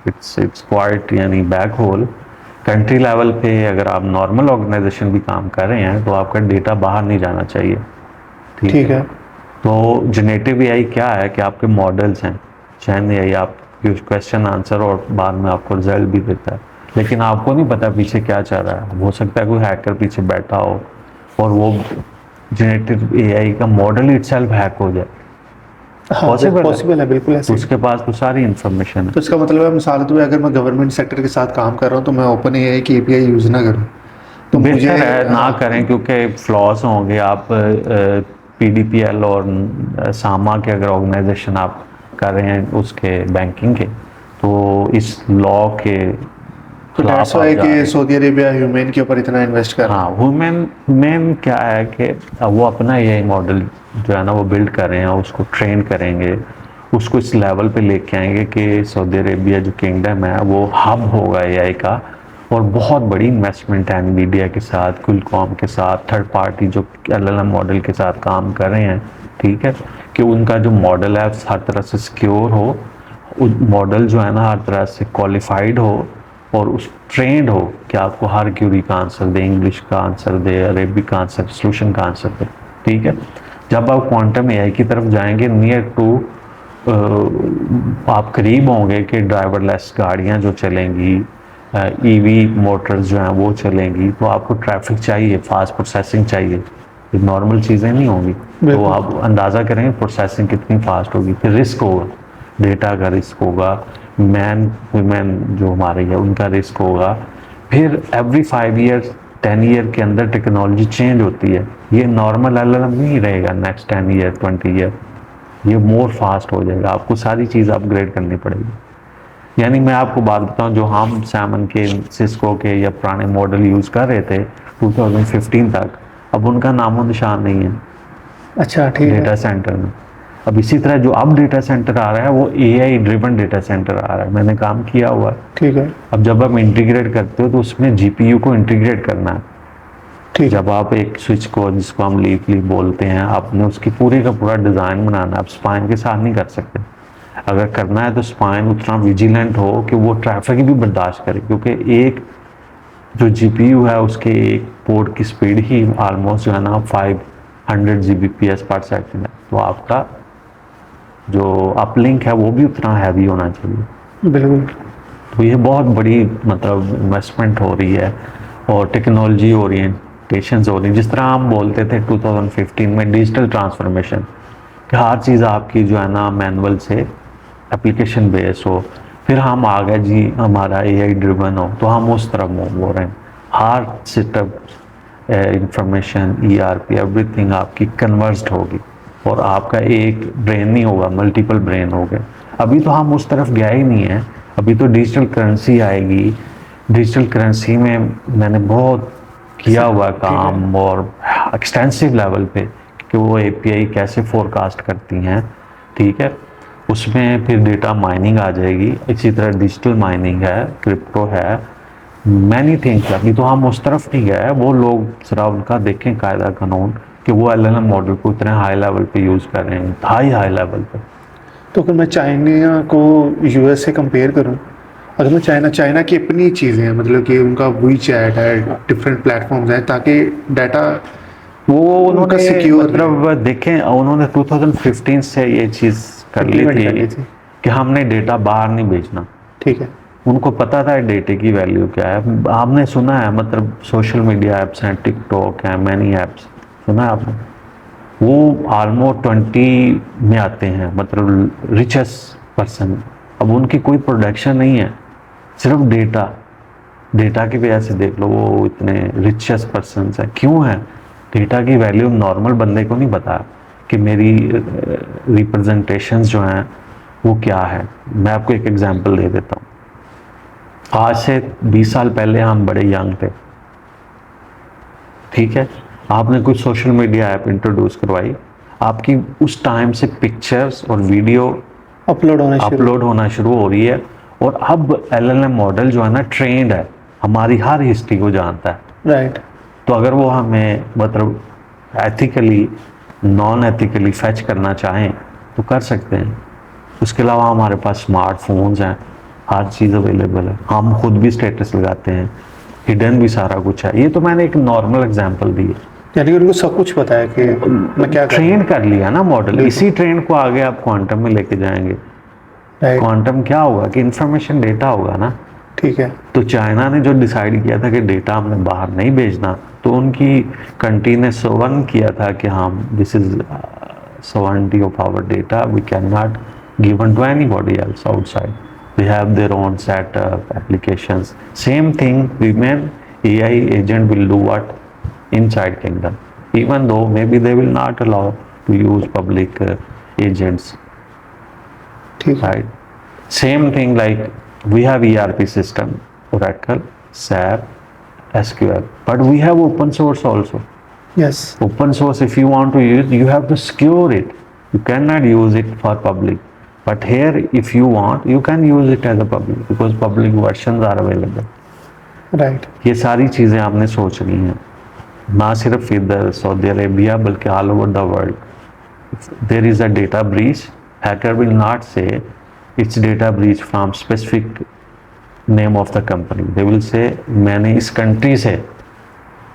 इट्स क्वाइट यानी बैक होल, कंट्री लेवल पे अगर आप नॉर्मल ऑर्गेनाइजेशन भी काम कर रहे हैं तो आपका डेटा बाहर नहीं जाना चाहिए, ठीक है। तो जनरेटिव एआई क्या है कि आपके मॉडल्स हैं, चैन एआई आप क्वेश्चन आंसर और बाद में आपको रिजल्ट भी देता है, लेकिन आपको नहीं पता पीछे क्या चल रहा है। हो सकता है कोई हैकर पीछे बैठा हो और वो जनरेटिव एआई का मॉडल इटसेल्फ हैक हो जाए। हाँ, पॉसिबल है, बिल्कुल ऐसे। उसके पास तो सारी इन्फॉर्मेशन है। तो इसका मतलब है मिसाल तो अगर मैं गवर्नमेंट सेक्टर के साथ काम कर रहा हूँ तो मैं ओपन एआई की एपीआई यूज़ ना करूँ तो मुझे बेहतर है ना करें, क्योंकि फ्लॉज होंगे। आप पीडीपीएल और सामा के अगर ऑर्गेनाइजेशन आप कर रहे हैं उसके बैंकिंग के, तो इस लॉ के तो दैट्स व्हाई कि सऊदी अरेबिया ह्यूमन के ऊपर इतना इन्वेस्ट कर रहा है। हाँ, ह्यूमन क्या है कि वो अपना एआई मॉडल जो है ना वो बिल्ड कर रहे हैं, उसको ट्रेन करेंगे, उसको इस लेवल पे लेके आएंगे कि सऊदी अरेबिया जो किंगडम है वो हब होगा एआई का। और बहुत बड़ी इन्वेस्टमेंट है एनवीडिया के साथ, क्विलकॉम के साथ, थर्ड पार्टी जो एलएलएम मॉडल के साथ काम कर रहे हैं, ठीक है, कि उनका जो मॉडल है हर तरह से सिक्योर हो, मॉडल जो है ना हर तरह से क्वालिफाइड हो और उस ट्रेंड हो कि आपको हर क्यूरी का आंसर दे, इंग्लिश का आंसर दे, अरेबिक का आंसर, सोल्यूशन का आंसर दे, ठीक है। जब आप क्वांटम एआई की तरफ जाएंगे नियर टू आप करीब होंगे कि ड्राइवरलेस गाड़ियां जो चलेंगी, ईवी मोटर्स जो हैं वो चलेंगी, तो आपको ट्रैफिक चाहिए, फास्ट प्रोसेसिंग चाहिए, ये नॉर्मल चीज़ें नहीं होंगी। तो आप अंदाज़ा करेंगे प्रोसेसिंग कितनी फास्ट होगी। फिर रिस्क होगा, डेटा का रिस्क होगा, मैन वुमेन जो हमारे है उनका रिस्क होगा। फिर एवरी 5 ईयर 10 ईयर के अंदर टेक्नोलॉजी चेंज होती है, ये नॉर्मल एलएलएम नहीं रहेगा नेक्स्ट 10 ईयर 20 ईयर, ये मोर फास्ट हो जाएगा, आपको सारी चीज़ अपग्रेड करनी पड़ेगी। यानी मैं आपको बात बताऊं, जो हम सैमन के, सिस्को के या पुराने मॉडल यूज़ कर रहे थे 2015 तक, अब उनका नामो निशान नहीं है। अच्छा, ठीक है। डेटा सेंटर में अब इसी तरह जो अब डेटा सेंटर आ रहा है वो एआई ड्रिवन डेटा सेंटर आ रहा है, मैंने काम किया हुआ है, ठीक है। अब जब आप इंटीग्रेट करते हो तो उसमें जीपीयू को इंटीग्रेट करना है, ठीक। जब आप एक स्विच को जिसको हम लीफ बोलते हैं, आपने उसकी पूरे का पूरा डिज़ाइन बनाना, आप स्पाइन के साथ नहीं कर सकते। अगर करना है तो स्पाइन उतना विजिलेंट हो कि वो ट्रैफिक भी बर्दाश्त करे, क्योंकि एक जो जीपीयू है उसके एक पोर्ट की स्पीड ही ऑलमोस्ट जो है ना 500 Gbps पर सेकंड है, तो आपका जो अपलिंक है वो भी उतना हैवी होना चाहिए। बिल्कुल। तो ये बहुत बड़ी मतलब इन्वेस्टमेंट हो रही है और टेक्नोलॉजी ओरिएंटेशंस हो रही है। जिस तरह हम बोलते थे 2015 में डिजिटल ट्रांसफॉर्मेशन, कि हर चीज़ आपकी जो है ना मैनुअल से एप्लीकेशन बेस हो, फिर हम आ गए जी हमारा एआई ड्रिवन हो, तो हम उस तरफ मूव हो रहे हैं। हर सिस्टम इंफॉर्मेशन ईआरपी एवरीथिंग आपकी कन्वर्स्ड होगी और आपका एक ब्रेन नहीं होगा, मल्टीपल ब्रेन हो गए। अभी तो हम उस तरफ गया ही नहीं है, अभी तो डिजिटल करेंसी आएगी। डिजिटल करेंसी में मैंने बहुत किया हुआ काम और एक्सटेंसिव लेवल पे कि वो एपीआई कैसे फोरकास्ट करती हैं, ठीक है। उसमें फिर डेटा माइनिंग आ जाएगी, इसी तरह डिजिटल माइनिंग है, क्रिप्टो है, मैनी थिंग्स। अभी तो हम उस तरफ नहीं गए, वो लोग जरा उनका देखें कायदा कानून कि वो एलएलएम मॉडल को इतने हाई लेवल पे यूज़ कर रहे हैं, हाई लेवल पे। तो अगर मैं चाइना को यूएस से कंपेयर करूं, अगर मैं चाइना की अपनी चीज़ें हैं, मतलब कि उनका वी चैट है, डिफरेंट प्लेटफॉर्म्स हैं, ताकि डाटा वो उन्होंने सिक्योर मतलब देखें, उन्होंने 2015 से ये चीज़ कर ली थी कि हमने डेटा बाहर नहीं भेजना, ठीक है। उनको पता था डेटे की वैल्यू क्या है। आपने सुना है मतलब सोशल मीडिया ऐप्स हैं, टिकटॉक है, मैनी ऐप्स सुना है आपने, वो ऑलमोस्ट 20 में आते हैं, मतलब रिचेस्ट पर्सन। अब उनकी कोई प्रोडक्शन नहीं है, सिर्फ डेटा की वजह से देख लो वो इतने रिचेस्ट पर्सन हैं। क्यों है? डेटा की वैल्यू नॉर्मल बंदे को नहीं पता कि मेरी रिप्रेजेंटेशंस जो हैं वो क्या है। मैं आपको एक एग्जांपल दे देता हूँ। आज से 20 साल पहले हम बड़े यंग थे, ठीक है, आपने कुछ सोशल मीडिया ऐप इंट्रोड्यूस करवाई, आपकी उस टाइम से पिक्चर्स और वीडियो अपलोड होना शुरू हो रही है। और अब एलएलएम मॉडल जो है ना ट्रेंड है, हमारी हर हिस्ट्री को जानता है, राइट। तो अगर वो हमें मतलब एथिकली नॉन एथिकली फैच करना चाहें तो कर सकते हैं। उसके अलावा हमारे पास स्मार्टफोन्स हैं, हर चीज़ अवेलेबल है, हम खुद भी स्टेटस लगाते हैं, हिडन भी सारा कुछ है। ये तो मैंने एक नॉर्मल एग्जांपल दी है, यानी कि उनको सब कुछ पता है कि मैं क्या ट्रेन कर लिया ना मॉडल, इसी ट्रेंड को आगे आप क्वांटम में लेके जाएंगे राइट, क्वांटम क्या होगा कि इंफॉर्मेशन डेटा होगा ना। ठीक है, तो चाइना ने जो डिसाइड किया था कि डेटा हमने बाहर नहीं भेजना, तो उनकी कंट्री ने सवर्न किया था कि हम this is sovereignty of our data, we cannot given to anybody else outside. They have their own setup applications. Same thing, women AI agent will do what inside kingdom, even though maybe they will not allow to use public agents, ठीक है, right? Same thing like we have ERP system, Oracle, SAP, SQL, but we have open source also. Yes, Open source, if you want to use, you have to secure it. You cannot use it for public. But here, if you want, you can use it as a public because public versions are available. Right, ये सारी चीज़ें आपने सोचनी हैं, ना सिर्फ इधर Saudi Arabia बल्कि all over the world. There is a data breach, hacker will not say it's data breach from specific name of the company, they will say मैंने इस कंट्री से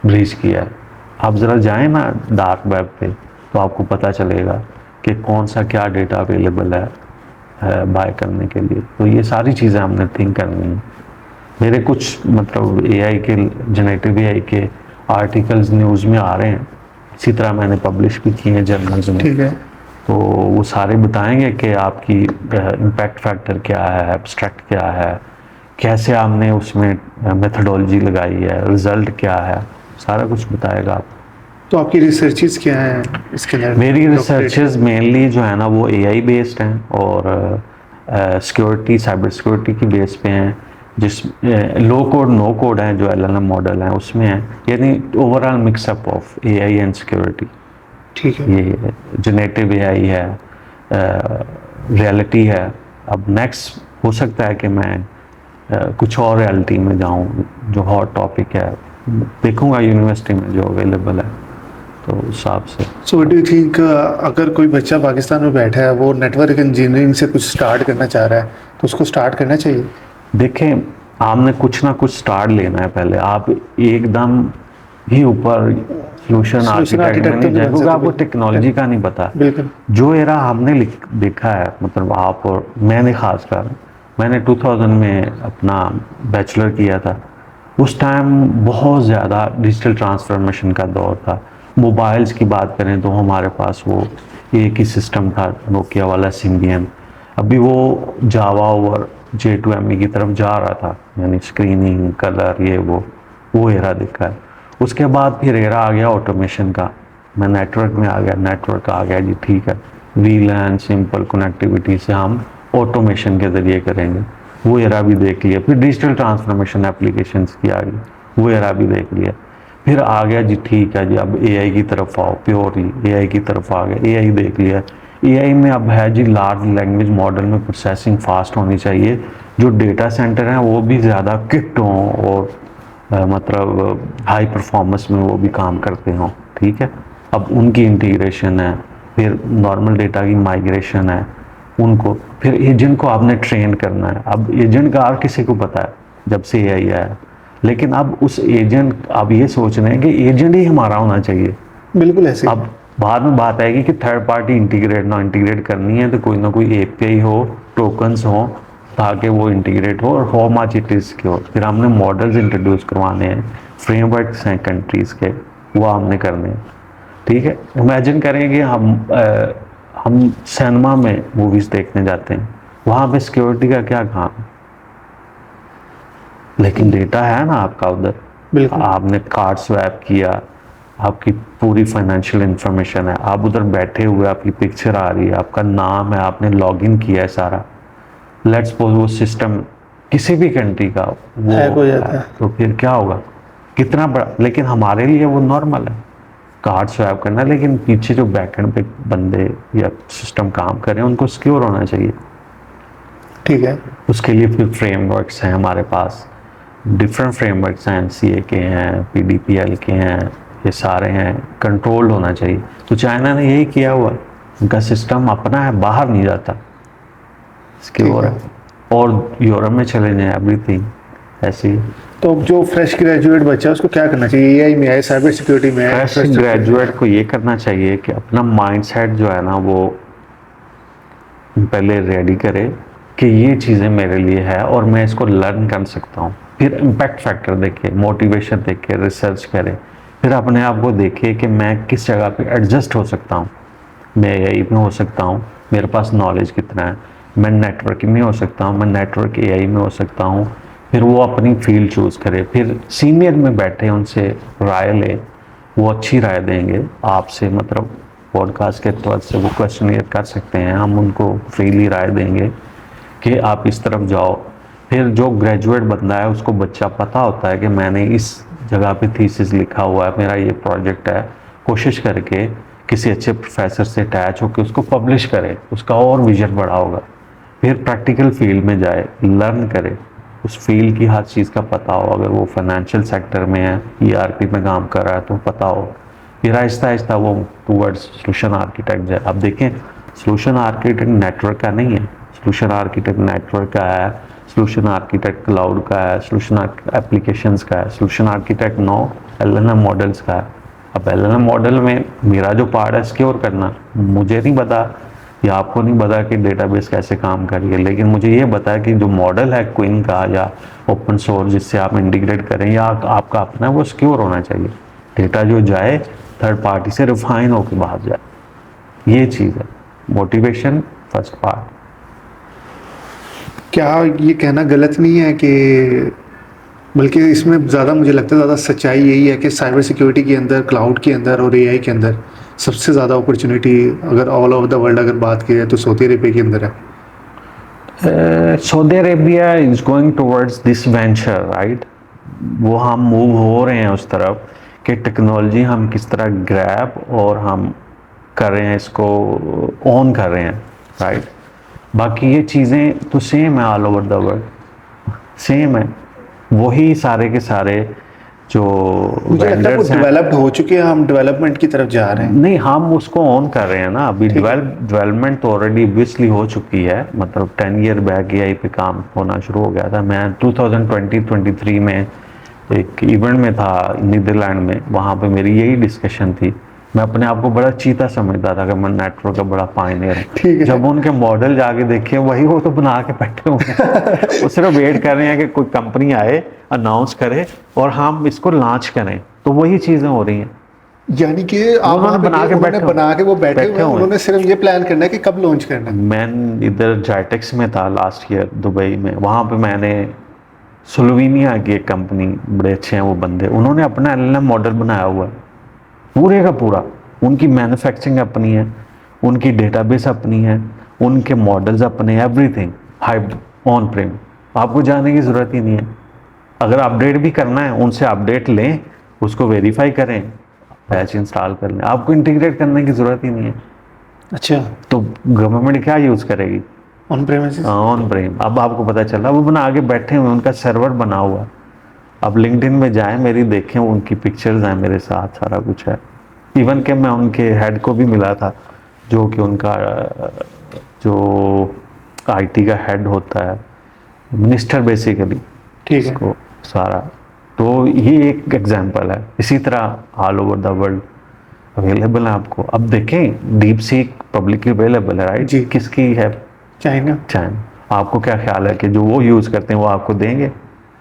ब्रीच किया है। आप ज़रा जाएं ना डार्क वेब पे, तो आपको पता चलेगा कि कौन सा क्या डेटा अवेलेबल है बाय करने के लिए। तो ये सारी चीज़ें हमने थिंक करनी है। मेरे कुछ मतलब एआई के, जनरेटिव एआई के आर्टिकल्स न्यूज़ में आ रहे हैं, इसी तरह मैंने पब्लिश भी किए हैं जर्नल्स में। ठीक है, तो वो सारे बताएंगे कि आपकी इम्पैक्ट फैक्टर क्या है, एब्स्ट्रैक्ट क्या है, कैसे आपने उसमें मेथडोलॉजी लगाई है, रिजल्ट क्या है, सारा कुछ बताएगा आप। तो आपकी रिसर्चेस क्या हैं इसके अंदर? मेरी रिसर्चेस मेनली जो है ना वो एआई बेस्ड हैं और सिक्योरिटी, साइबर सिक्योरिटी की बेस पे हैं, जिस लो कोड नो कोड है जो एलएलएम मॉडल है उसमें है, यानी overall mixup of AI and security. ठीक है, ये जनरेटिव एआई है, रियलिटी है। अब नेक्स्ट हो सकता है कि मैं कुछ और रियलिटी में जाऊं, जो हॉट टॉपिक है देखूंगा यूनिवर्सिटी में जो अवेलेबल है, तो उस हिसाब से। सो डू यू थिंक अगर कोई बच्चा पाकिस्तान में बैठा है, वो नेटवर्क इंजीनियरिंग से कुछ स्टार्ट करना चाह रहा है, तो उसको स्टार्ट करना चाहिए? देखें, आपने कुछ ना कुछ स्टार्ट लेना है पहले। आप एकदम ही ऊपर सोल्यूशन आर्किटेक्ट में नहीं जाए क्योंकि आपको टेक्नोलॉजी का नहीं पता। बिल्कुल, जो एरा हमने देखा है, मतलब आप और मैंने खासकर, मैंने 2000 में अपना बैचलर किया था। उस टाइम बहुत ज़्यादा डिजिटल ट्रांसफॉर्मेशन का दौर था। मोबाइल्स की बात करें तो हमारे पास वो एक ही सिस्टम था, नोकिया वाला सिम्बियन। अभी वो जावा और J2ME की तरफ जा रहा था, यानी स्क्रीनिंग, कलर, ये वो एरा देखा है। उसके बाद फिर एरा आ गया ऑटोमेशन का, मैं नेटवर्क में आ गया, नेटवर्क आ गया जी, ठीक है, वीलैन सिंपल कनेक्टिविटी से हम ऑटोमेशन के ज़रिए करेंगे, वो एरा भी देख लिया। फिर डिजिटल ट्रांसफॉर्मेशन एप्लीकेशंस की आ गई, वो एरा भी देख लिया। फिर आ गया जी, ठीक है जी, अब एआई की तरफ आओ, प्योरली एआई की तरफ आ गया, एआई देख लिया। एआई में अब है जी, लार्ज लैंग्वेज मॉडल में प्रोसेसिंग फास्ट होनी चाहिए, जो डेटा सेंटर हैं वो भी ज़्यादा किट हों और मतलब हाई परफॉर्मेंस में वो भी काम करते हों, ठीक है। अब उनकी इंटीग्रेशन है, फिर नॉर्मल डेटा की माइग्रेशन है उनको, फिर एजेंट को आपने ट्रेन करना है। अब एजेंट का हर किसी को पता है जब से एआई आया, लेकिन अब उस एजेंट, अब ये सोच रहे हैं कि एजेंट ही हमारा होना चाहिए। बिल्कुल ऐसे। अब बाद में बात आएगी कि थर्ड पार्टी इंटीग्रेट करनी है, तो कोई ना कोई एपीआई हो, टोकन्स हो, ताकि वो इंटीग्रेट हो और how much it is secure. फिर हमने मॉडल्स इंट्रोड्यूस करवाने हैं, फ्रेमवर्क्स हैं कंट्रीज़ के, वो हमने करने हैं, ठीक है। इमेजिन करें कि हम सिनेमा में मूवीज़ देखने जाते हैं, वहाँ पे सिक्योरिटी का क्या काम, लेकिन डेटा है ना आपका उधर, बिल्कुल, आपने कार्ड स्वैप किया, आपकी पूरी फाइनेंशियल इंफॉर्मेशन है, आप उधर बैठे हुए, आपकी पिक्चर आ रही है, आपका नाम है, आपने लॉगिन किया है सारा। लेट्स सपोज वो सिस्टम किसी भी कंट्री का वो हैक हो जाता है, तो फिर क्या होगा, कितना बड़ा। लेकिन हमारे लिए वो नॉर्मल है कार्ड स्वैप करना, लेकिन पीछे जो बैकएंड पे बंदे या सिस्टम काम कर रहे हैं उनको सिक्योर होना चाहिए, ठीक है। उसके लिए फिर फ्रेमवर्क्स हैं हमारे पास, डिफरेंट फ्रेमवर्क्स हैं, NCA के हैं, PDPL के हैं, ये सारे हैं, कंट्रोल होना चाहिए। तो चाइना ने यही किया हुआ, उनका सिस्टम अपना है, बाहर नहीं जाता, सिक्योर है। और यूरोप में चले जाए एवरीथिंग ऐसे ही। तो जो फ्रेश ग्रेजुएट बच्चा है उसको क्या करना चाहिए? एआई में है, साइबर सिक्योरिटी में है, फ्रेश ग्रेजुएट को ये करना चाहिए कि अपना माइंडसेट जो है ना वो पहले रेडी करे, कि ये चीज़ें मेरे लिए है और मैं इसको लर्न कर सकता हूँ। फिर इम्पैक्ट फैक्टर देखे, मोटिवेशन देखे, रिसर्च करें, फिर अपने आप को देखे कि मैं किस जगह पे एडजस्ट हो सकता हूँ। मैं एआई में हो सकता हूँ, मेरे पास नॉलेज कितना है, मैं नेटवर्किंग में हो सकता हूँ, मैं नेटवर्क एआई में हो सकता हूँ। फिर वो अपनी फील्ड चूज़ करे, फिर सीनियर में बैठे उनसे राय ले, वो अच्छी राय देंगे आपसे, मतलब पॉडकास्ट के तौर से वो क्वेश्चनियर कर सकते हैं, हम उनको फ्रीली राय देंगे कि आप इस तरफ जाओ। फिर जो ग्रेजुएट बंदा है उसको बच्चा पता होता है कि मैंने इस जगह पे थीसिस लिखा हुआ है, मेरा ये प्रोजेक्ट है, कोशिश करके किसी अच्छे प्रोफेसर से अटैच होकर उसको पब्लिश करे, उसका और विजन बड़ा होगा। फिर प्रैक्टिकल फील्ड में जाए, लर्न करे, उस फील्ड की हर चीज़ का पता हो। अगर वो फाइनेंशियल सेक्टर में है, ईआरपी में काम कर रहा है तो पता हो। फिर आहिस्ता आहिस्ता वो टूवर्ड्स सोल्यूशन आर्किटेक्ट जाए। अब देखें, सोल्यूशन आर्किटेक्ट नेटवर्क का नहीं है, सोल्यूशन आर्किटेक्ट नेटवर्क का है, सोल्यूशन आर्किटेक्ट क्लाउड का है, सोल्यूशन एप्लीकेशंस का है, solution architect no LLM models का है। अब एलएलएम मॉडल में मेरा जो पार्ट है सिक्योर करना, मुझे नहीं पता या आपको नहीं पता कि डेटाबेस कैसे काम करेगी, लेकिन मुझे ये पता है कि जो मॉडल है क्विन का या ओपन सोर्स जिससे आप इंटीग्रेट करें या आपका अपना, वो सिक्योर होना चाहिए। डेटा जो जाए थर्ड पार्टी से रिफाइन होकर बाहर जाए, ये चीज़ है मोटिवेशन फर्स्ट पार्ट। क्या ये कहना गलत नहीं है कि, बल्कि इसमें ज़्यादा मुझे लगता है ज़्यादा सच्चाई यही है कि साइबर सिक्योरिटी के अंदर, क्लाउड के अंदर और एआई के अंदर सबसे ज़्यादा अपॉर्चुनिटी अगर ऑल ओवर द वर्ल्ड अगर बात की जाए तो सऊदी अरेबिया के अंदर है। Saudi Arabia is going towards this venture, right. वो हम मूव हो रहे हैं उस तरफ कि टेक्नोलॉजी हम किस तरह ग्रैब और हम कर रहे हैं, इसको ऑन कर रहे हैं, राइट। बाकी ये चीज़ें तो सेम है all over the world, same है, वही सारे के सारे जो मुझे लगता है वो वेंडर्स हैं। डेवलप्ड हो चुके हैं, हम डेवलपमेंट की तरफ जा रहे हैं। नहीं, हम उसको ऑन कर रहे हैं ना अभी। डेवलपमेंट तो ऑलरेडी ऑब्वियसली हो चुकी है, मतलब 10 ईयर बैक एआई पे काम होना शुरू हो गया था। मैं 2020-23 में एक इवेंट में था नीदरलैंड में, वहाँ पे मेरी यही डिस्कशन थी। मैं अपने आप को बड़ा चीता समझता था कि मैं नेटवर्क का बड़ा पायनियर हूँ। जब उनके मॉडल जाके देखे, वही वो तो बना के बैठे हुए हैं वो सिर्फ वेट कर रहे हैं कि कोई कंपनी आए, अनाउंस करे और हम इसको लॉन्च करें, तो वही चीज़ें हो रही हैं। यानी कि आप उन्होंने बना के वो बैठे हुए हैं, उन्होंने सिर्फ ये प्लान करना है कि कब लॉन्च करना है। मैं इधर जाइटेक्स में था लास्ट ईयर दुबई में, वहाँ पे मैंने स्लोवेनिया की एक कंपनी, बड़े अच्छे हैं वो बंदे, उन्होंने अपना एलएलएम मॉडल बनाया हुआ है पूरे का पूरा। उनकी मैन्युफैक्चरिंग अपनी है, उनकी डेटाबेस अपनी है, उनके मॉडल्स अपने, एवरीथिंग हाइब्रिड ऑन प्रेम। आपको जाने की ज़रूरत ही नहीं है। अगर अपडेट भी करना है, उनसे अपडेट लें, उसको वेरीफाई करें, पैच इंस्टॉल कर लें, आपको इंटीग्रेट करने की ज़रूरत ही नहीं है। अच्छा, तो गवर्नमेंट क्या यूज़ करेगी? On premises. ऑन प्रेम। अब आपको पता चला, वो बना आगे बैठे हुए, उनका सर्वर बना हुआ है। अब लिंक्डइन में जाएं, मेरी देखें, उनकी पिक्चर्स हैं मेरे साथ, सारा कुछ है। इवन कि मैं उनके हेड को भी मिला था, जो कि उनका जो आईटी का हेड होता है, मिनिस्टर बेसिकली, ठीक है, इसको सारा। तो ये एक एग्जांपल है। इसी तरह all over the world available है आपको। अब देखें, डीप सीक पब्लिकली अवेलेबल है, राइट जी। किसकी है? चाइना। चाइना। आपको क्या ख्याल है कि जो वो यूज़ करते हैं वो आपको देंगे?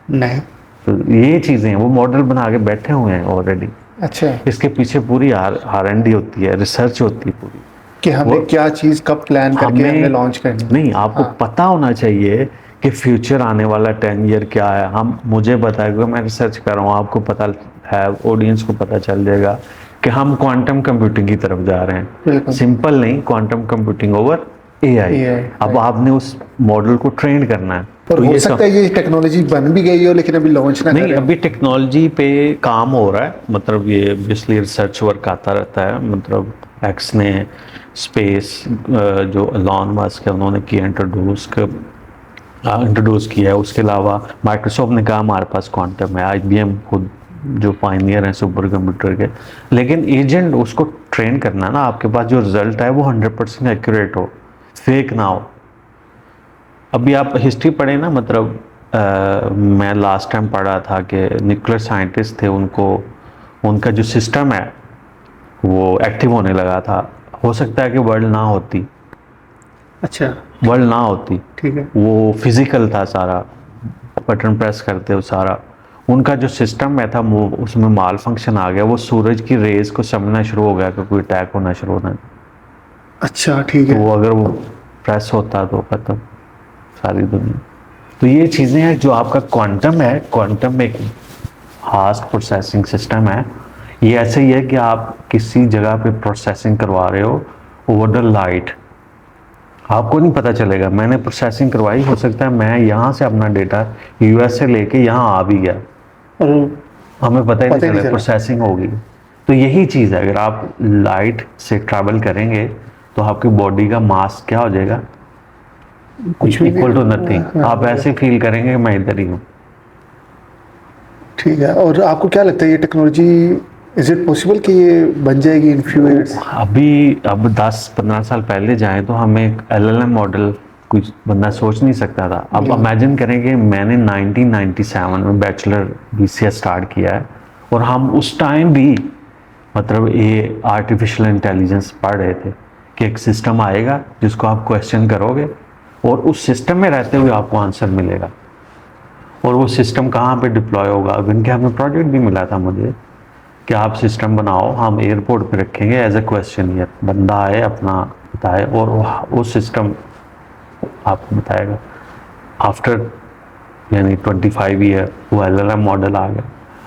नहीं। तो ये चीज़ें, वो मॉडल बना के बैठे हुए हैं ऑलरेडी। अच्छा, इसके पीछे पूरी R&D होती है, रिसर्च होती है पूरी, कि हमें क्या चीज़ कब प्लान करके हमने लॉन्च करनी है। नहीं, आपको पता होना चाहिए कि फ्यूचर आने वाला 10 ईयर क्या है। हम मुझे पता है कि मैं रिसर्च कर रहा हूँ, आपको पता है, ऑडियंस को पता चल जाएगा कि हम क्वांटम कंप्यूटिंग की तरफ जा रहे हैं। सिंपल नहीं, क्वांटम कंप्यूटिंग ओवर एआई। अब आपने उस मॉडल को ट्रेन करना है। और तो हो सकता है ये टेक्नोलॉजी बन भी गई हो, लेकिन अभी लॉन्च ना नहीं, करें। अभी टेक्नोलॉजी पे काम हो रहा है, मतलब ये ऑब्वियसली रिसर्च वर्क आता रहता है। मतलब एक्स ने स्पेस जो एलॉन मस्क है उन्होंने किया, इंट्रोड्यूस किया है। उसके अलावा माइक्रोसॉफ्ट ने कहा हमारे पास क्वांटम है, IBM खुद जो पायनियर हैं सुपर कंप्यूटर के। लेकिन एजेंट उसको ट्रेन करना ना, आपके पास जो रिजल्ट है वो 100% एक्यूरेट हो, फेक ना हो। अभी आप हिस्ट्री पढ़े ना, मतलब मैं लास्ट टाइम पढ़ा था कि न्यूक्लियर साइंटिस्ट थे, उनको उनका जो सिस्टम है वो एक्टिव होने लगा था। हो सकता है कि वर्ल्ड ना होती, अच्छा, वर्ल्ड ना होती, ठीक है। वो फिजिकल था सारा, बटन प्रेस करते हो सारा, उनका जो सिस्टम में था वो उसमें माल फंक्शन आ गया, वो सूरज की रेज को समझना शुरू हो गया कि कोई अटैक होना शुरू होना है। अच्छा, ठीक तो है। वो अगर वो प्रेस होता तो खत्म सारी दुनिया। तो ये चीज़ें हैं जो आपका क्वांटम है, क्वांटम एक फास्ट प्रोसेसिंग सिस्टम है। ये ऐसे ही है कि आप किसी जगह पे प्रोसेसिंग करवा रहे हो ओवर द लाइट, आपको नहीं पता चलेगा। मैंने प्रोसेसिंग करवाई, हो सकता है मैं यहाँ से अपना डेटा यूएस से लेके यहाँ आ भी गया, और हमें पता ही नहीं पता ही नहीं चला, चला। प्रोसेसिंग होगी। तो यही चीज़ है, अगर आप लाइट से ट्रैवल करेंगे तो आपकी बॉडी का मास क्या हो जाएगा, कुछ भी इक्वल टू नहीं। नथिंग। हाँ, आप ऐसे फील करेंगे कि मैं इधर ही हूँ। ठीक है। और आपको क्या लगता है ये टेक्नोलॉजी, इज इट पॉसिबल कि ये बन जाएगी इन फ्यू ईयर्स? अब 10-15 साल पहले जाएं तो हमें एक एलएलएम मॉडल कुछ बंदा सोच नहीं सकता था। अब बिल्कुल। इमेजिन करेंगे, मैंने 1997 में बैचलर बीसीएस स्टार्ट किया है और हम उस टाइम भी मतलब ये आर्टिफिशियल इंटेलिजेंस पढ़ रहे थे कि एक सिस्टम आएगा जिसको आप क्वेश्चन करोगे और उस सिस्टम में रहते हुए आपको आंसर मिलेगा। और वो सिस्टम कहाँ पे डिप्लॉय होगा, इनके हमें प्रोजेक्ट भी मिला था मुझे कि आप सिस्टम बनाओ, हम एयरपोर्ट पे रखेंगे एज ए क्वेश्चन, बंदा आए अपना बताए और वो सिस्टम आपको बताएगा। आफ्टर यानी 25 ईयर वो एलएलएम मॉडल आ गया।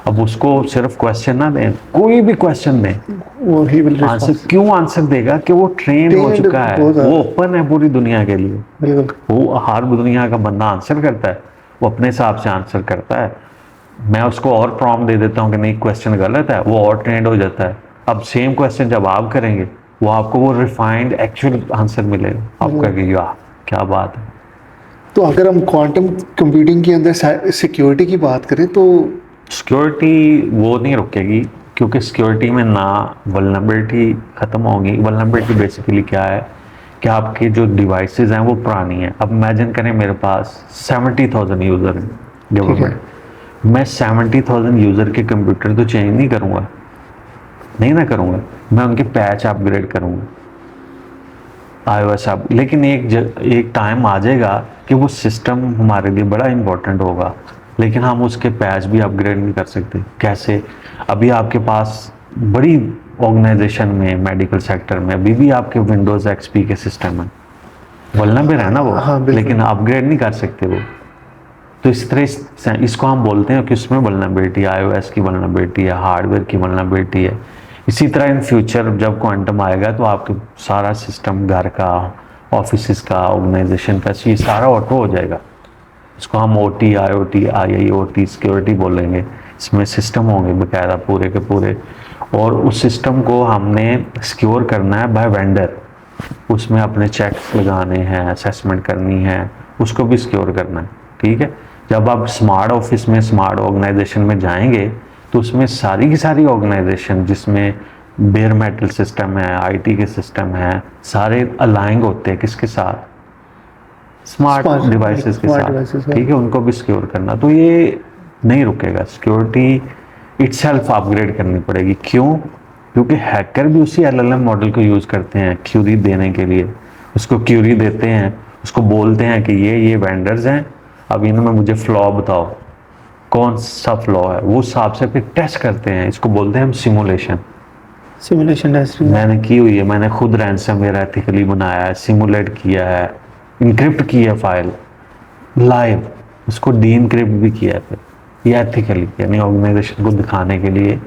अब उसको सिर्फ क्वेश्चन ना दें, कोई भी क्वेश्चन दें, वो ही विल आंसर क्यों आंसर देगा कि वो ट्रेन हो चुका है, वो ओपन है पूरी दुनिया के लिए। बिल्कुल। वो हर दुनिया का बंदा आंसर करता है, वो अपने हिसाब से आंसर करता है। मैं उसको और प्रॉम्प्ट दे देता हूँ कि नहीं क्वेश्चन गलत है, वो और ट्रेंड हो जाता है। अब सेम क्वेश्चन जब आप करेंगे वो आपको वो रिफाइंड एक्चुअल आंसर मिलेगा, आप कहेंगे यार क्या बात है। तो अगर हम क्वांटम कंप्यूटिंग के अंदर सिक्योरिटी की बात करें तो सिक्योरिटी वो नहीं रुकेगी, क्योंकि सिक्योरिटी में ना वल्नरेबिलिटी ख़त्म होगी। वल्नरेबिलिटी बेसिकली क्या है कि आपके जो डिवाइसेस हैं वो पुरानी हैं। अब इमेजिन करें मेरे पास 70,000 यूज़र हैं गवर्नमेंट, मैं 70,000 यूज़र के कंप्यूटर तो चेंज नहीं करूँगा, नहीं ना करूँगा, मैं उनके पैच अपग्रेड करूँगा iOS आप। लेकिन एक टाइम आ जाएगा कि वो सिस्टम हमारे लिए बड़ा इंपॉर्टेंट होगा, लेकिन हम उसके पैच भी अपग्रेड नहीं कर सकते। कैसे? अभी आपके पास बड़ी ऑर्गेनाइजेशन में, मेडिकल सेक्टर में अभी भी आपके विंडोज़ एक्सपी के सिस्टम है, वल्नरेबल है ना वो। हाँ, लेकिन अपग्रेड नहीं कर सकते वो। तो इस तरह इसको हम बोलते हैं कि उसमें वल्नरेबिलिटी, iOS की वल्नरेबिलिटी है, हार्डवेयर की वल्नरेबिलिटी है। इसी तरह इन फ्यूचर जब क्वांटम आएगा तो आपके सारा सिस्टम, घर का, ऑफिस का, ऑर्गेनाइजेशन का, ये सारा ऑटो हो जाएगा। इसको हम OT, IoT, IIoT सिक्योरिटी बोलेंगे। इसमें सिस्टम होंगे बकायदा पूरे के पूरे, और उस सिस्टम को हमने सिक्योर करना है बाय वेंडर। उसमें अपने चेक्स लगाने हैं, असेसमेंट करनी है, उसको भी सिक्योर करना है। ठीक है। जब आप स्मार्ट ऑफिस में, स्मार्ट ऑर्गेनाइजेशन में जाएंगे तो उसमें सारी की सारी ऑर्गेनाइजेशन जिसमें बेयर मेटल सिस्टम है, IT के सिस्टम है, सारे अलाइंग होते हैं किसके साथ, स्मार्ट डिवाइसेस के साथ। ठीक है, उनको भी सिक्योर करना। तो ये नहीं रुकेगा, सिक्योरिटी इटसेल्फ अपग्रेड करनी पड़ेगी। क्यों? क्योंकि हैकर भी उसी LLM मॉडल को यूज़ करते हैं क्यूरी देने के लिए। उसको क्यूरी देते हैं, उसको बोलते हैं कि ये वेंडर्स हैं, अब इनमें मुझे फ्लॉ बताओ, कौन सा फ्लॉ है, वो हिसाब से फिर टेस्ट करते हैं। इसको बोलते हैं हम सिमुलेशन टेस्टिंग मैंने की हुई है, मैंने खुद रैंसमवेयर एथिकली बनाया है, सिमुलेट किया है, इनक्रिप्ट की है फाइल लाइव, उसको डी इनक्रिप्ट भी किया है फिर, ये एथिकली, यानी ऑर्गेनाइजेशन को दिखाने के लिए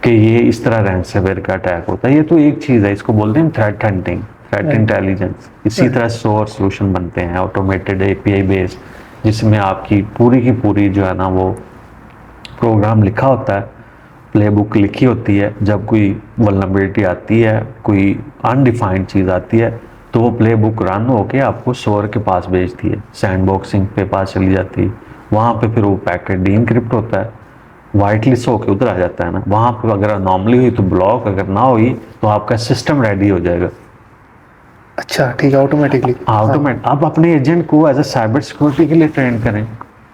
कि ये इस तरह रैंसमवेयर का अटैक होता है। ये तो एक चीज़ है, इसको बोलते हैं थ्रेट हंटिंग, थ्रेट इंटेलिजेंस। इसी तरह सोर्स सोल्यूशन बनते हैं ऑटोमेटेड API बेस्ड, जिसमें आपकी पूरी की पूरी जो है ना वो प्रोग्राम लिखा होता है, प्लेबुक लिखी होती है। जब कोई वल्नरेबिलिटी आती है, कोई अनडिफाइंड चीज़ आती है, तो वो प्लेबुक रन होके आपको सोर के पास भेजती है, सैंडबॉक्सिंग पे पास चली जाती है। वहाँ पे फिर वो पैकेट डी इनक्रिप्ट होता है, वाइट लिस्ट होके उधर आ जाता है ना। वहाँ पे अगर अनॉमली हुई तो ब्लॉक, अगर ना हुई तो आपका सिस्टम रेडी हो जाएगा। अच्छा, ठीक है, ऑटोमेटिकली ऑटोमेट। आप अपने एजेंट को एज ए साइबर सिक्योरिटी के लिए ट्रेन करें,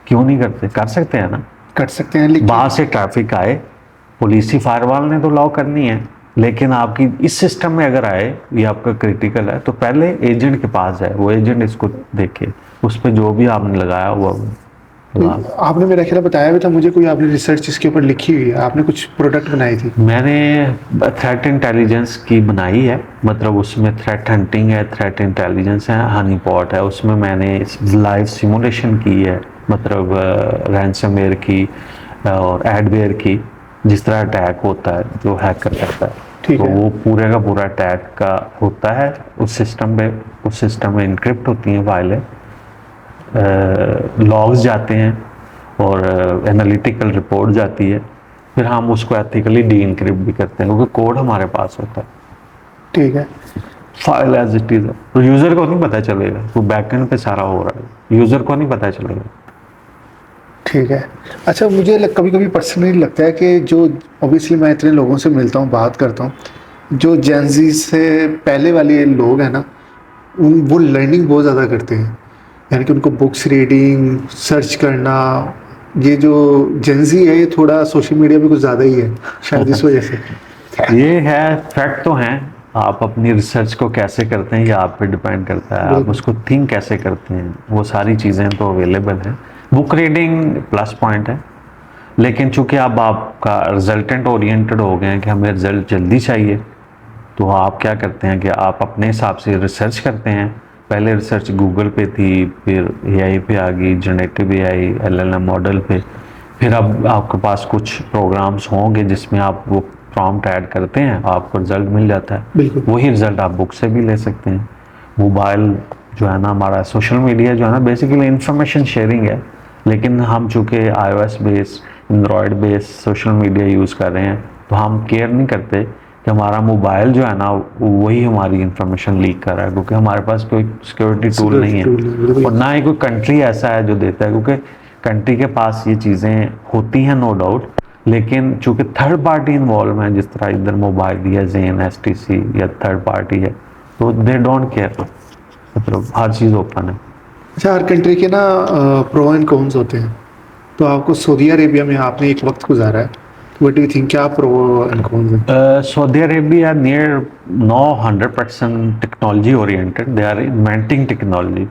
क्यों नहीं करते? कर सकते हैं ना। कर सकते हैं, लेकिन बाहर से ट्रैफिक आए, पुलिस ही फायरवॉल ने तो लॉ करनी है, लेकिन आपकी इस सिस्टम में अगर आए, ये आपका क्रिटिकल है, तो पहले एजेंट के पास जाए, वो एजेंट इसको देखे, उस पर जो भी आपने लगाया हुआ आपने मेरा ख्याल बताया भी था मुझे, कोई आपने रिसर्च इसके ऊपर लिखी हुई है, आपने कुछ प्रोडक्ट बनाई थी। मैंने थ्रेट इंटेलिजेंस की बनाई है, मतलब उसमें थ्रेट हंटिंग है, थ्रेट इंटेलिजेंस है, हनी पॉट है, उसमें मैंने लाइव सिमुलेशन की है, मतलब रैंसमवेयर की और एडवेयर की, जिस तरह अटैक होता है जो हैकर करता है, ठीक तो है। वो पूरे का पूरा अटैक का होता है उस सिस्टम पे। उस सिस्टम में इनक्रिप्ट होती हैं फाइलें, लॉग्स जाते हैं और एनालिटिकल रिपोर्ट जाती है, फिर हम उसको एथिकली डी इनक्रिप्ट भी करते हैं, क्योंकि कोड हमारे पास होता है, ठीक है। फाइल एज इट इज है, तो यूज़र को नहीं पता चलेगा, तो बैकएंड पे सारा हो रहा है, यूज़र को नहीं पता चलेगा। ठीक है। अच्छा, मुझे कभी कभी पर्सनली लगता है कि जो ऑब्वियसली मैं इतने लोगों से मिलता हूँ, बात करता हूँ, जो जेंजी से पहले वाले लोग हैं ना, वो लर्निंग बहुत ज़्यादा करते हैं, यानी कि उनको बुक्स रीडिंग, सर्च करना, ये जो जेंजी है ये थोड़ा सोशल मीडिया पे कुछ ज़्यादा ही है शायद इस वजह से। ये है, फैक्ट तो हैं, आप अपनी रिसर्च को कैसे करते हैं ये आप पे डिपेंड करता है, आप बिल्कुल। उसको थिंक कैसे करते हैं, वो सारी चीज़ें तो अवेलेबल हैं। बुक रीडिंग प्लस पॉइंट है, लेकिन चूंकि अब आपका रिजल्टेंट ओरिएंटेड हो गए हैं कि हमें रिजल्ट जल्दी चाहिए, तो आप क्या करते हैं कि आप अपने हिसाब से रिसर्च करते हैं। पहले रिसर्च गूगल पे थी, फिर एआई पे आ गई, जनरेटिव एआई, एलएलएम मॉडल पे, फिर अब आपके पास कुछ प्रोग्राम्स होंगे जिसमें आप वो प्रॉम्प्ट ऐड करते हैं, आपको रिजल्ट मिल जाता है। बिल्कुल। वही रिजल्ट आप बुक से भी ले सकते हैं। मोबाइल जो है ना, हमारा सोशल मीडिया जो है ना, बेसिकली इंफॉर्मेशन शेयरिंग है, लेकिन हम चूँकि iOS based, Android based social media use कर रहे हैं, तो हम केयर नहीं करते कि हमारा मोबाइल जो है ना वही हमारी इंफॉर्मेशन लीक कर रहा है, क्योंकि हमारे पास कोई सिक्योरिटी टूल नहीं है, बिल्कुल। और ना ही कोई कंट्री ऐसा है जो देता है, क्योंकि कंट्री के पास ये चीज़ें होती हैं नो डाउट, लेकिन चूंकि थर्ड पार्टी इन्वॉल्व है, जिस तरह इधर मोबाइल या जेन एसटीसी या थर्ड पार्टी है, तो दे डोंट केयर, मतलब हर चीज़ ओपन है। अच्छा, हर कंट्री के ना प्रो एंड कॉन्स होते हैं, तो आपको सऊदी अरेबिया में आपने एक वक्त गुजारा है, व्हाट डू यू थिंक, क्या प्रो एंड कॉन्स हैं? Saudi Arabia near no 100% technology oriented. They are inventing technology.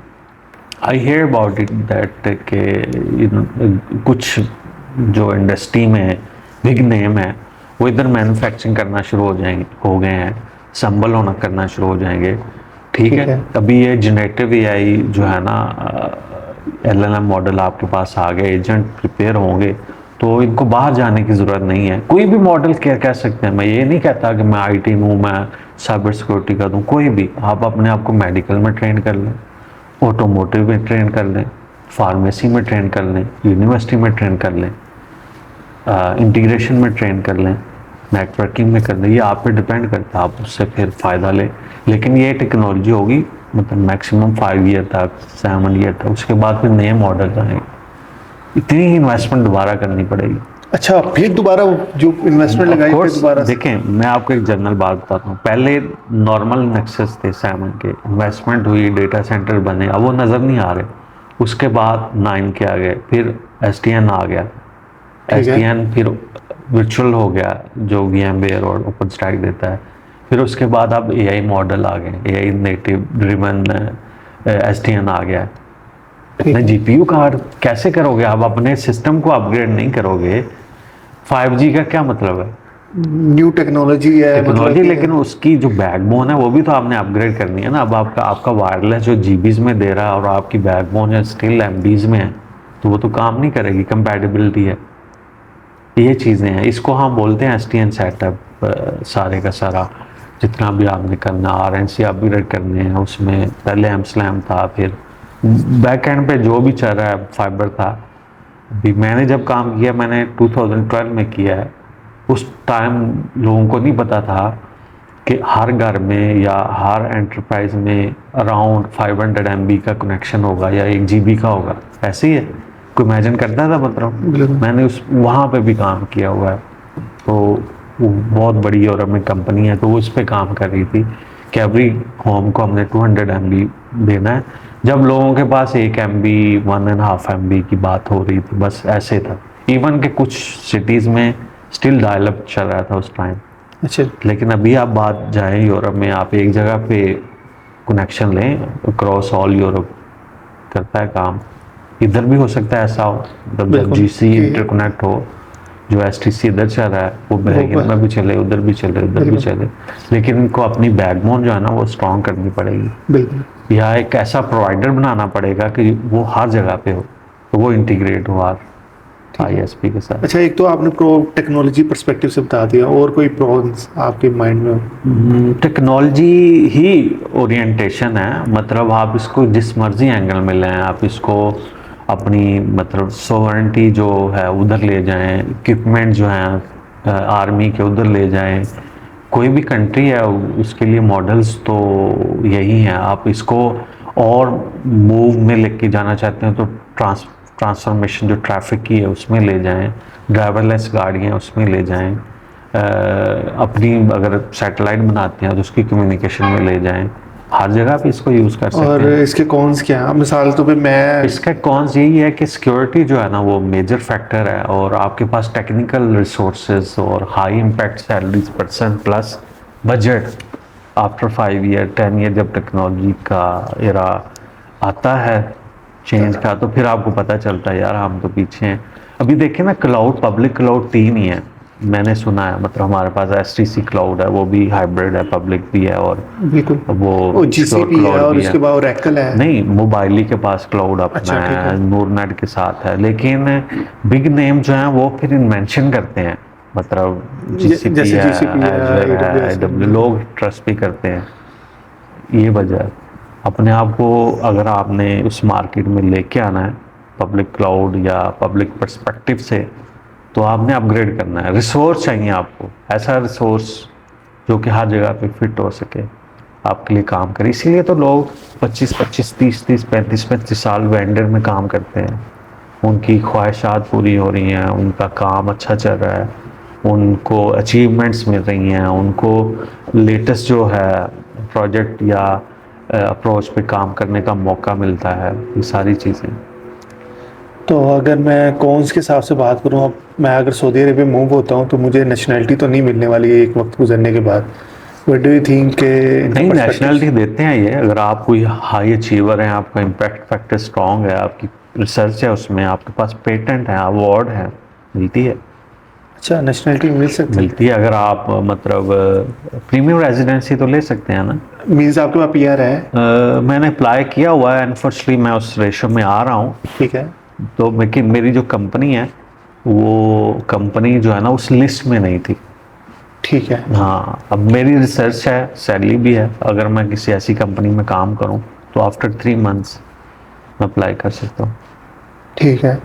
I hear about it that के कुछ जो इंडस्ट्री में बिग नेम है वो इधर मैन्युफैक्चरिंग करना शुरू हो गए हैं, संबल होना करना शुरू हो जाएंगे। ठीक है। अभी ये जनरेटिव एआई जो है ना, एलएलएम मॉडल आपके पास आ गए, एजेंट प्रिपेयर होंगे, तो इनको बाहर जाने की ज़रूरत नहीं है। कोई भी मॉडल क्या कह सकते हैं, मैं ये नहीं कहता कि मैं आईटी में हूँ, मैं साइबर सिक्योरिटी का दूँ, कोई भी आप अपने आप को मेडिकल में ट्रेन कर लें, ऑटोमोटिव में ट्रेन कर लें, फार्मेसी में ट्रेन कर लें, यूनिवर्सिटी में ट्रेन कर लें, इंटीग्रेशन में ट्रेन कर लें, नेटवर्किंग में कर लें, ये आप पे डिपेंड करता है, आप उससे फिर फ़ायदा लें। लेकिन ये टेक्नोलॉजी होगी मतलब मैक्सिमम 5 ईयर तक, 7 ईयर तक, उसके बाद फिर नए मॉडल आएंगे, इतनी ही इन्वेस्टमेंट दोबारा करनी पड़ेगी। अच्छा, फिर दोबारा जो इन्वेस्टमेंट लगाई फिर दोबारा देखें, मैं आपको एक जनरल बात बताता हूँ, पहले नॉर्मल नेक्सस थे 7 के, इन्वेस्टमेंट हुई, डेटा सेंटर बने, अब वो नज़र नहीं आ रहे। उसके बाद 9 के आ गए, फिर SDN आ गया, SDN फिर वर्चुअल हो गया जो VMware और ओपनस्टैक देता है, फिर उसके बाद अब AI मॉडल आ गए, AI नेटिव ड्रिवन SDN आ गया। अपने GPU कार्ड कैसे करोगे आप, अपने सिस्टम को अपग्रेड नहीं करोगे। 5G का क्या मतलब है, न्यू टेक्नोलॉजी है टेक्नोलॉजी, लेकिन उसकी जो बैकबोन है वो भी तो आपने अपग्रेड करनी है ना। अब आपका वायरलेस जो GBs में दे रहा है और आपकी बैकबोन है स्टिल MBs में है, तो वो तो काम नहीं करेगी, कंपैटिबिलिटी है, ये चीज़ें हैं। इसको हम बोलते हैं SDN सेटअप, सारे का सारा जितना भी आपने करना, RNC अपग्रेड करने हैं, उसमें पहले एमस्लैम था, फिर बैक एंड पे जो भी चल रहा है फाइबर था। अभी मैंने जब काम किया, मैंने 2012 में किया है, उस टाइम लोगों को नहीं पता था कि हर घर में या हर एंटरप्राइज में अराउंड 500 MB का कनेक्शन होगा या 1 GB का होगा, ऐसे ही है, कोई इमेजिन करता था? मतलब मैंने वहाँ पे भी काम किया हुआ है, तो वो बहुत बड़ी यूरोप में कंपनी है, तो वो उस पर काम कर रही थी कि एवरी होम को हमने 200 MB देना है, जब लोगों के पास 1 MB 1.5 MB की बात हो रही थी, बस ऐसे था। इवन के कुछ सिटीज़ में स्टिल डायलअप चल रहा था उस टाइम। अच्छा, लेकिन अभी आप बात जाएं यूरोप में, आप एक जगह पे कनेक्शन लें क्रॉस ऑल यूरोप करता है काम। इधर भी हो सकता है ऐसा हो, मतलब जब बिल्कुल जीसी कि इंटरकनेक्ट हो, जो एसटीसी इधर चल रहा है वो बैगन में भी चले, उधर भी चले, उधर भी बिल्कुल चले। लेकिन इनको अपनी बैकबोन जो है ना वो स्ट्रॉन्ग करनी पड़ेगी, बिल्कुल। या एक ऐसा प्रोवाइडर बनाना पड़ेगा कि वो हर जगह पे हो, तो वो इंटीग्रेट हो हर ठीक है। आईएसपी के साथ। अच्छा, एक तो आपने प्रो टेक्नोलॉजी पर्सपेक्टिव से बता दिया, और कोई प्रॉन्स आपके माइंड में हो? टेक्नोलॉजी ही ओरिएंटेशन है, मतलब आप इसको जिस मर्जी एंगल में लें, आप इसको अपनी मतलब सोवरेंटी जो है उधर ले जाएं, इक्विपमेंट जो हैं आर्मी के उधर ले जाएं, कोई भी कंट्री है उसके लिए मॉडल्स तो यही हैं। आप इसको और मूव में लेके जाना चाहते हैं तो ट्रांसफॉर्मेशन जो ट्रैफिक की है उसमें ले जाएं, ड्राइवरलेस गाड़ियाँ उसमें ले जाएं, अपनी अगर सैटेलाइट बनाते हैं तो उसकी कम्युनिकेशन में ले जाएं, हर जगह पे इसको यूज़ कर सकते और हैं। इसके कॉन्स क्या हैं? मिसाल तो पे मैं इसका कॉन्स यही है कि सिक्योरिटी जो है ना वो मेजर फैक्टर है, और आपके पास टेक्निकल रिसोर्सेज और high impact salaries percent plus budget. After 5 year 10 year जब टेक्नोलॉजी का एरा आता है चेंज का, तो फिर आपको पता चलता है यार हम तो पीछे हैं। अभी देखिए ना, क्लाउड पब्लिक क्लाउड 3 ही है मैंने सुना है, मतलब हमारे पास एसटीसी क्लाउड है, वो भी हाइब्रिड है, पब्लिक भी है, और बिल्कुल, वो जीसीपी है, क्लाउड और भी उसके है। बाद ओरेकल है। नहीं, मोबाइल के पास क्लाउड अपना अच्छा, ठीक है, है। नूरनेट के साथ है, लेकिन बिग नेम जो है वो फिर इन्वेंशन करते हैं, मतलब जीसीपी जैसे है, जीसीपी है, एजर है, AWS है, AWS, लोग ट्रस्ट भी करते हैं। ये वजह है। अपने आप को अगर आपने उस मार्केट में लेके आना है पब्लिक क्लाउड या पब्लिक पर्सपेक्टिव से, तो आपने अपग्रेड करना है। रिसोर्स चाहिए आपको, ऐसा रिसोर्स जो कि हर जगह पे फिट हो सके, आपके लिए काम करे। इसीलिए तो लोग 25-25, 30-30, 35-35 साल वेंडर में काम करते हैं। उनकी ख्वाहिशात पूरी हो रही हैं, उनका काम अच्छा चल रहा है, उनको अचीवमेंट्स मिल रही हैं, उनको लेटेस्ट जो है प्रोजेक्ट या अप्रोच पे काम करने का मौका मिलता है, ये सारी चीज़ें। तो अगर मैं कॉन्स के हिसाब से बात करूँ, अब मैं अगर सऊदी अरेबिया मूव होता हूँ तो मुझे नेशनलिटी तो नहीं मिलने वाली है एक वक्त गुजरने के बाद। व्हाट डू यू थिंक के नहीं, नेशनलिटी देते हैं ये, अगर आप कोई हाई अचीवर हैं, आपका इम्पैक्ट फैक्टर स्ट्रॉन्ग है, आपकी रिसर्च है उसमें, आपके पास पेटेंट है, अवार्ड है, मिलती है। अच्छा, नेशनलिटी मिल सकती मिलती है अगर आप मतलब प्रीमियम रेजिडेंसी तो ले सकते हैं ना। है? मीन्स आपके पास पीआर है? मैंने अप्लाई किया हुआ है, अनफॉर्चुनेटली मैं उस रेशो में आ रहा हूँ। ठीक है, तो मेरी जो कंपनी है वो कंपनी जो है ना उस लिस्ट में नहीं थी। ठीक है, हाँ, अब मेरी रिसर्च है, सैलरी भी है, अगर मैं किसी ऐसी कंपनी में काम करूँ तो आफ्टर 3 मंथ्स मैं अप्लाई कर सकता हूँ। ठीक है।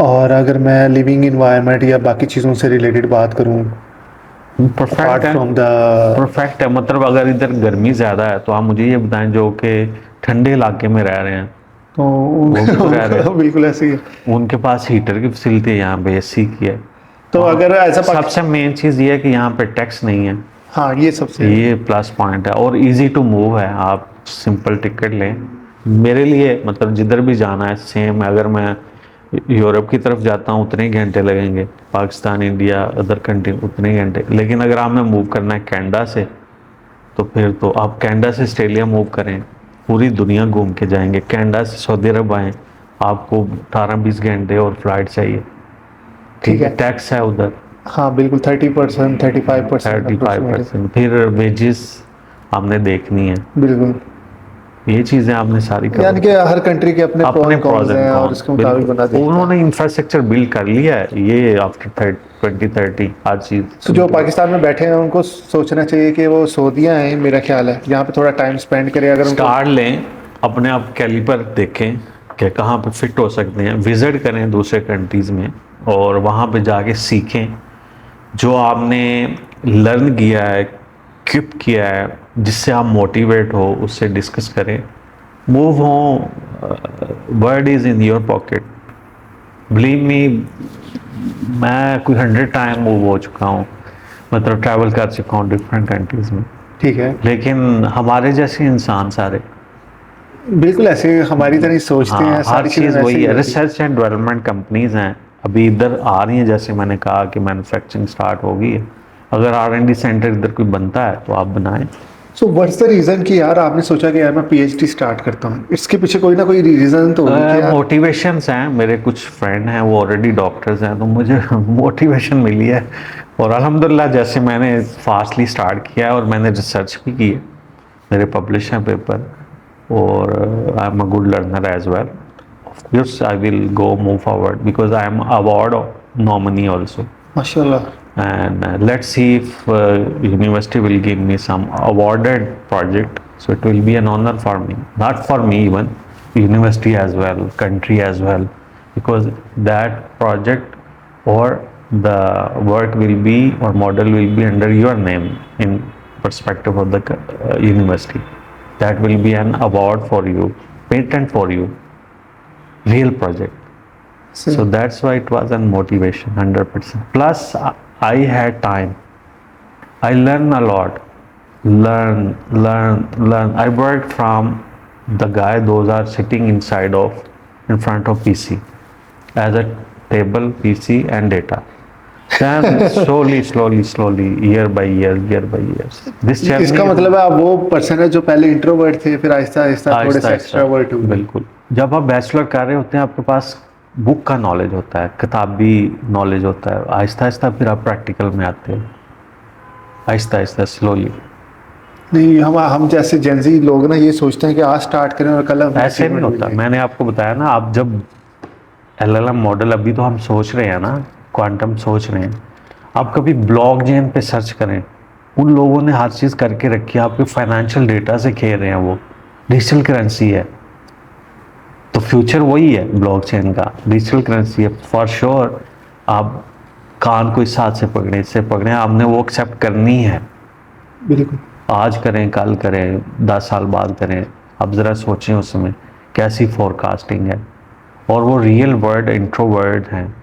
और अगर मैं लिविंग इन्वायरमेंट या बाकी चीज़ों से रिलेटेड बात करूँ, परफेक्ट अपार्ट है, फ्रॉम द परफेक्ट है। मतलब अगर इधर गर्मी ज़्यादा है तो आप मुझे ये बताएं, जो कि ठंडे इलाके में रह रहे हैं, तो वो भी तो रह रहे हैं, बिल्कुल ऐसे ही है। उनके पास हीटर की फैसिलिटी है, यहाँ पे एसी की है। तो वहाँ अगर ऐसा सबसे मेन चीज़ ये है कि यहाँ पे टैक्स नहीं है, हाँ, ये सबसे ये प्लस पॉइंट है, और इजी टू मूव है, आप सिंपल टिकट लें। मेरे लिए मतलब जिधर भी जाना है सेम है, अगर मैं यूरोप की तरफ जाता हूँ उतने ही घंटे लगेंगे, पाकिस्तान, इंडिया, अदर कंट्री उतने ही घंटे। लेकिन अगर आपने मूव करना है कनाडा से, तो फिर तो आप कनाडा से ऑस्ट्रेलिया मूव करें, पूरी दुनिया घूम के जाएंगे। कनाडा से सऊदी अरब आएँ, आपको 18-20 घंटे और फ्लाइट चाहिए। ठीक है, टैक्स है उधर हाँ बिल्कुल 30%, 35%, 35%। फिर वेजेस आपने देखनी है, बिल्कुल। ये चीज़ें आपने सारी यानी कि हर कंट्री के अपने अपने प्रोज प्रोज एंड हैं और कॉन्स। उसके मुताबिक बना देखता है। उन्होंने इंफ्रास्ट्रक्चर बिल्ड कर लिया है, ये आफ्टर 2030 हर चीज़। तो जो पाकिस्तान में बैठे हैं उनको सोचना चाहिए कि वो सऊदीया हैं, मेरा ख्याल है यहाँ पे थोड़ा टाइम स्पेंड करें अगर उनको। स्टार्ट लें, अपने आप कैलिपर देखें कि कहाँ पे फिट हो सकते हैं, विजिट करें दूसरे कंट्रीज़ में, और वहाँ पे जाके सीखें जो आपने लर्न किया है, क्विप किया है, जिससे आप मोटिवेट हो, उससे डिस्कस करें, मूव हो। Word is in your pocket, believe me. मैं कोई 100 टाइम मूव हो चुका हूँ, मतलब ट्रैवल कर चुका हूँ डिफरेंट कंट्रीज़ में। ठीक है, लेकिन हमारे जैसे इंसान सारे, बिल्कुल ऐसे हमारी तरह ही सोचते हैं, हाँ, हर सारी चीज़ चीज़ें वही वैसे ही है। होती हैं। रिसर्च एंड डेवलपमेंट कंपनीज हैं, अभी इधर आ रही हैं, जैसे मैंने कहा कि मैन्युफैक्चरिंग स्टार्ट हो गई है, अगर R&D सेंटर इधर कोई बनता है तो आप बनाएं। सो व्हाट्स द रीजन कि यार आपने सोचा कि यार मैं पीएचडी स्टार्ट करता हूँ, इसके पीछे कोई ना कोई रीजन तो होगी कि यार मोटिवेशंस हैं, मेरे कुछ फ्रेंड हैं वो ऑलरेडी डॉक्टर्स हैं, तो मुझे मोटिवेशन मिली है। और अल्हम्दुलिल्लाह जैसे मैंने फास्टली स्टार्ट किया है और मैंने रिसर्च भी की है, मेरे पब्लिश हैं पेपर, और I am a good learner as well. Of course I will go move forward because I am award nominee also, माशाल्लाह। and let's see if university will give me some awarded project, so it will be an honor for me, not for me even, university as well, country as well, because that project or the work will be or model will be under your name in perspective of the university. That will be an award for you, patent for you, real project. So that's why it was a motivation 100%. Plus I had time, I learned a lot, learn. I worked from the guy those are sitting inside of in front of PC as a table, PC and data. Then slowly year by year this journey इसका मतलब है आप वो person है जो पहले introvert थे, फिर आहिस्ता आहिस्ता थोड़े से एक्सट्रावर्ट हुए। बिल्कुल। जब आप बैचलर कर रहे होते हैं आपके पास बुक का नॉलेज होता है, किताबी नॉलेज होता है, आहिस्ता आहिस्ता फिर आप प्रैक्टिकल में आते हैं, आहिस्ता आहिस्ता स्लोली। नहीं, हम जैसे जेंजी लोग ना ये सोचते हैं कि आज स्टार्ट करें और कल हमें ऐसे नहीं होता। मैंने आपको बताया ना, आप जब LLM मॉडल, अभी तो हम सोच रहे हैं ना, क्वांटम सोच रहे हैं, आप कभी ब्लॉकचेन पे सर्च करें, उन लोगों ने हर चीज़ करके रखी है, आपके फाइनेंशियल डेटा से खेल रहे हैं, वो डिजिटल करेंसी है। तो फ्यूचर वही है ब्लॉकचेन का, डिजिटल करेंसी है फॉर श्योर। आप कान को इस हाथ से पकड़े, इससे पकड़े, आपने वो एक्सेप्ट करनी है। बिल्कुल। आज करें, कल करें, 10 साल बाद करें। अब ज़रा सोचें उसमें कैसी फोरकास्टिंग है, और वो रियल वर्ड इंट्रोवर्ड हैं।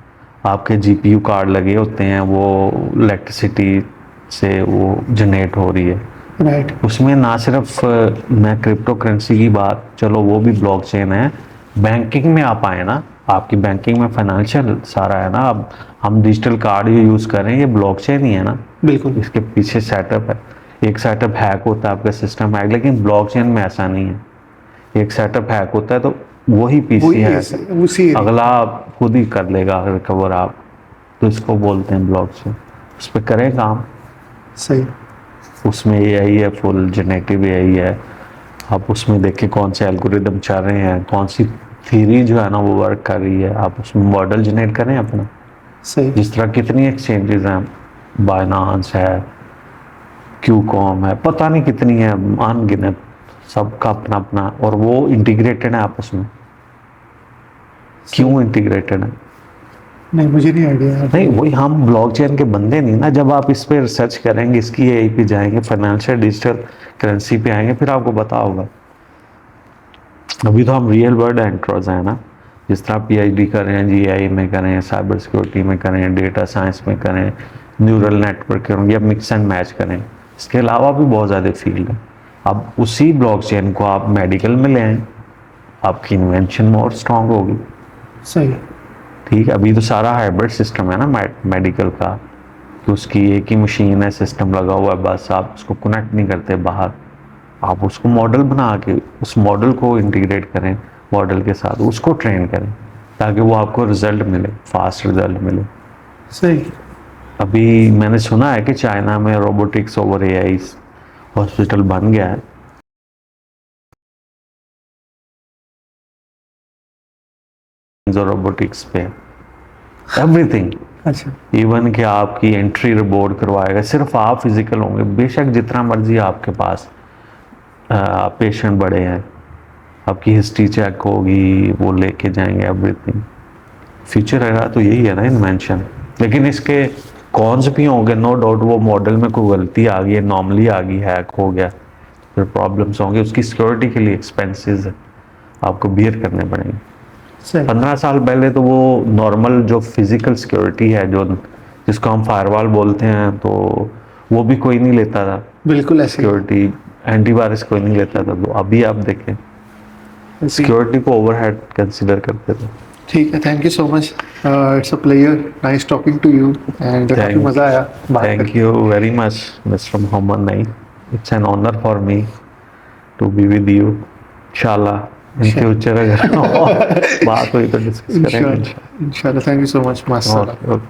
आपके GPU कार्ड लगे होते हैं, वो इलेक्ट्रिसिटी से वो जनरेट हो रही है, राइट। उसमें ना सिर्फ मैं क्रिप्टो करेंसी की बात, चलो वो भी ब्लॉकचेन है, बैंकिंग में आप आए ना, आपकी बैंकिंग में फाइनेंशियल सारा है ना। अब हम डिजिटल कार्ड ये यूज़ करें, ये ब्लॉकचेन ही है ना। बिल्कुल। इसके पीछे सेटअप है, एक सेटअप हैक होता है, आपका सिस्टम हैक, लेकिन ब्लॉकचेन में ऐसा नहीं है। एक सेटअप हैक होता है तो वही पीछे है, उसी अगला आप खुद ही कर लेगा रिकवर आप, तो इसको बोलते हैं ब्लॉकचेन। उस पर करें काम, सही। उसमें AI है, फुल जेनेटिव AI है। आप उसमें देखें कौन से एल्गोरिदम चल रहे हैं, कौन सी थ्योरी जो है ना वो वर्क कर रही है, आप उसमें मॉडल जनरेट करें अपना। सही। जिस तरह कितनी एक्सचेंजेस हैं, बाइनांस है, क्यूकॉम है, पता नहीं कितनी है, अनगिनत, सबका अपना अपना, और वो इंटीग्रेटेड है आपस में। क्यों इंटीग्रेटेड है? नहीं, मुझे नहीं आइडिया। नहीं, वही हम ब्लॉकचेन के बंदे नहीं ना। जब आप इस पे रिसर्च करेंगे, इसकी AI पे जाएंगे, फाइनेंशियल डिजिटल करेंसी पे आएंगे, फिर आपको पता होगा। अभी तो हम रियल वर्ल्ड एंट्रोज हैं ना, जिस तरह PhD कर रहे हैं, GI में करें, साइबर सिक्योरिटी में करें, डेटा साइंस में करें, न्यूरल नेटवर्क करें, या मिक्स एंड मैच करें। इसके अलावा भी बहुत ज़्यादा फील्ड है। अब उसी ब्लॉकचेन को आप मेडिकल में ले आएँ, आपकी इन्वेंशन और स्ट्रॉन्ग होगी। सही। ठीक है, अभी तो सारा हाइब्रिड सिस्टम है ना मेडिकल का, कि उसकी एक ही मशीन है, सिस्टम लगा हुआ है, बस आप उसको कनेक्ट नहीं करते बाहर, आप उसको मॉडल बना के उस मॉडल को इंटीग्रेट करें मॉडल के साथ, उसको ट्रेन करें, ताकि वो आपको रिजल्ट मिले, फास्ट रिजल्ट मिले। सही। अभी मैंने सुना है कि चाइना में रोबोटिक्स ओवर AI हॉस्पिटल बन गया है। रोबोटिक्स पे एवरीथिंग, अच्छा। इवन कि आपकी एंट्री रिपोर्ट करवाएगा, सिर्फ आप फिजिकल होंगे, बेशक जितना मर्जी आपके पास पेशेंट बड़े हैं, आपकी हिस्ट्री चेक होगी, वो लेके जाएंगे एवरीथिंग। फ्यूचर है तो यही है ना इन्वेंशन। लेकिन इसके कॉन्स भी होंगे, नो डाउट। वो मॉडल में कोई गलती आ गई, नॉर्मली आ गई, हैक हो गया, फिर प्रॉब्लम्स होंगे, उसकी सिक्योरिटी के लिए एक्सपेंसेस आपको बियर करने पड़ेंगे। 15 साल पहले तो वो नॉर्मल जो फिजिकल सिक्योरिटी है, जो जिसको हम फायरवॉल बोलते हैं, तो वो भी कोई नहीं लेता था। बिल्कुल ऐसे सिक्योरिटी एंटीवायरस कोई नहीं लेता था। तो अभी आप देखें सिक्योरिटी को ओवरहेड कंसीडर करते थे। ठीक है, thank you so much. It's a player, nice talking to you and काफ़ी Thank- मज़ा आया बात Thank करके। you very much, Mr. Mohammed Naeem. It's an honor for me to be with you. Inshallah, in future अगर और बात हुई तो डिस्कस करेंगे इंशाल्लाह, थैंक यू सो मच, माशाल्लाह। इंशाल्लाह।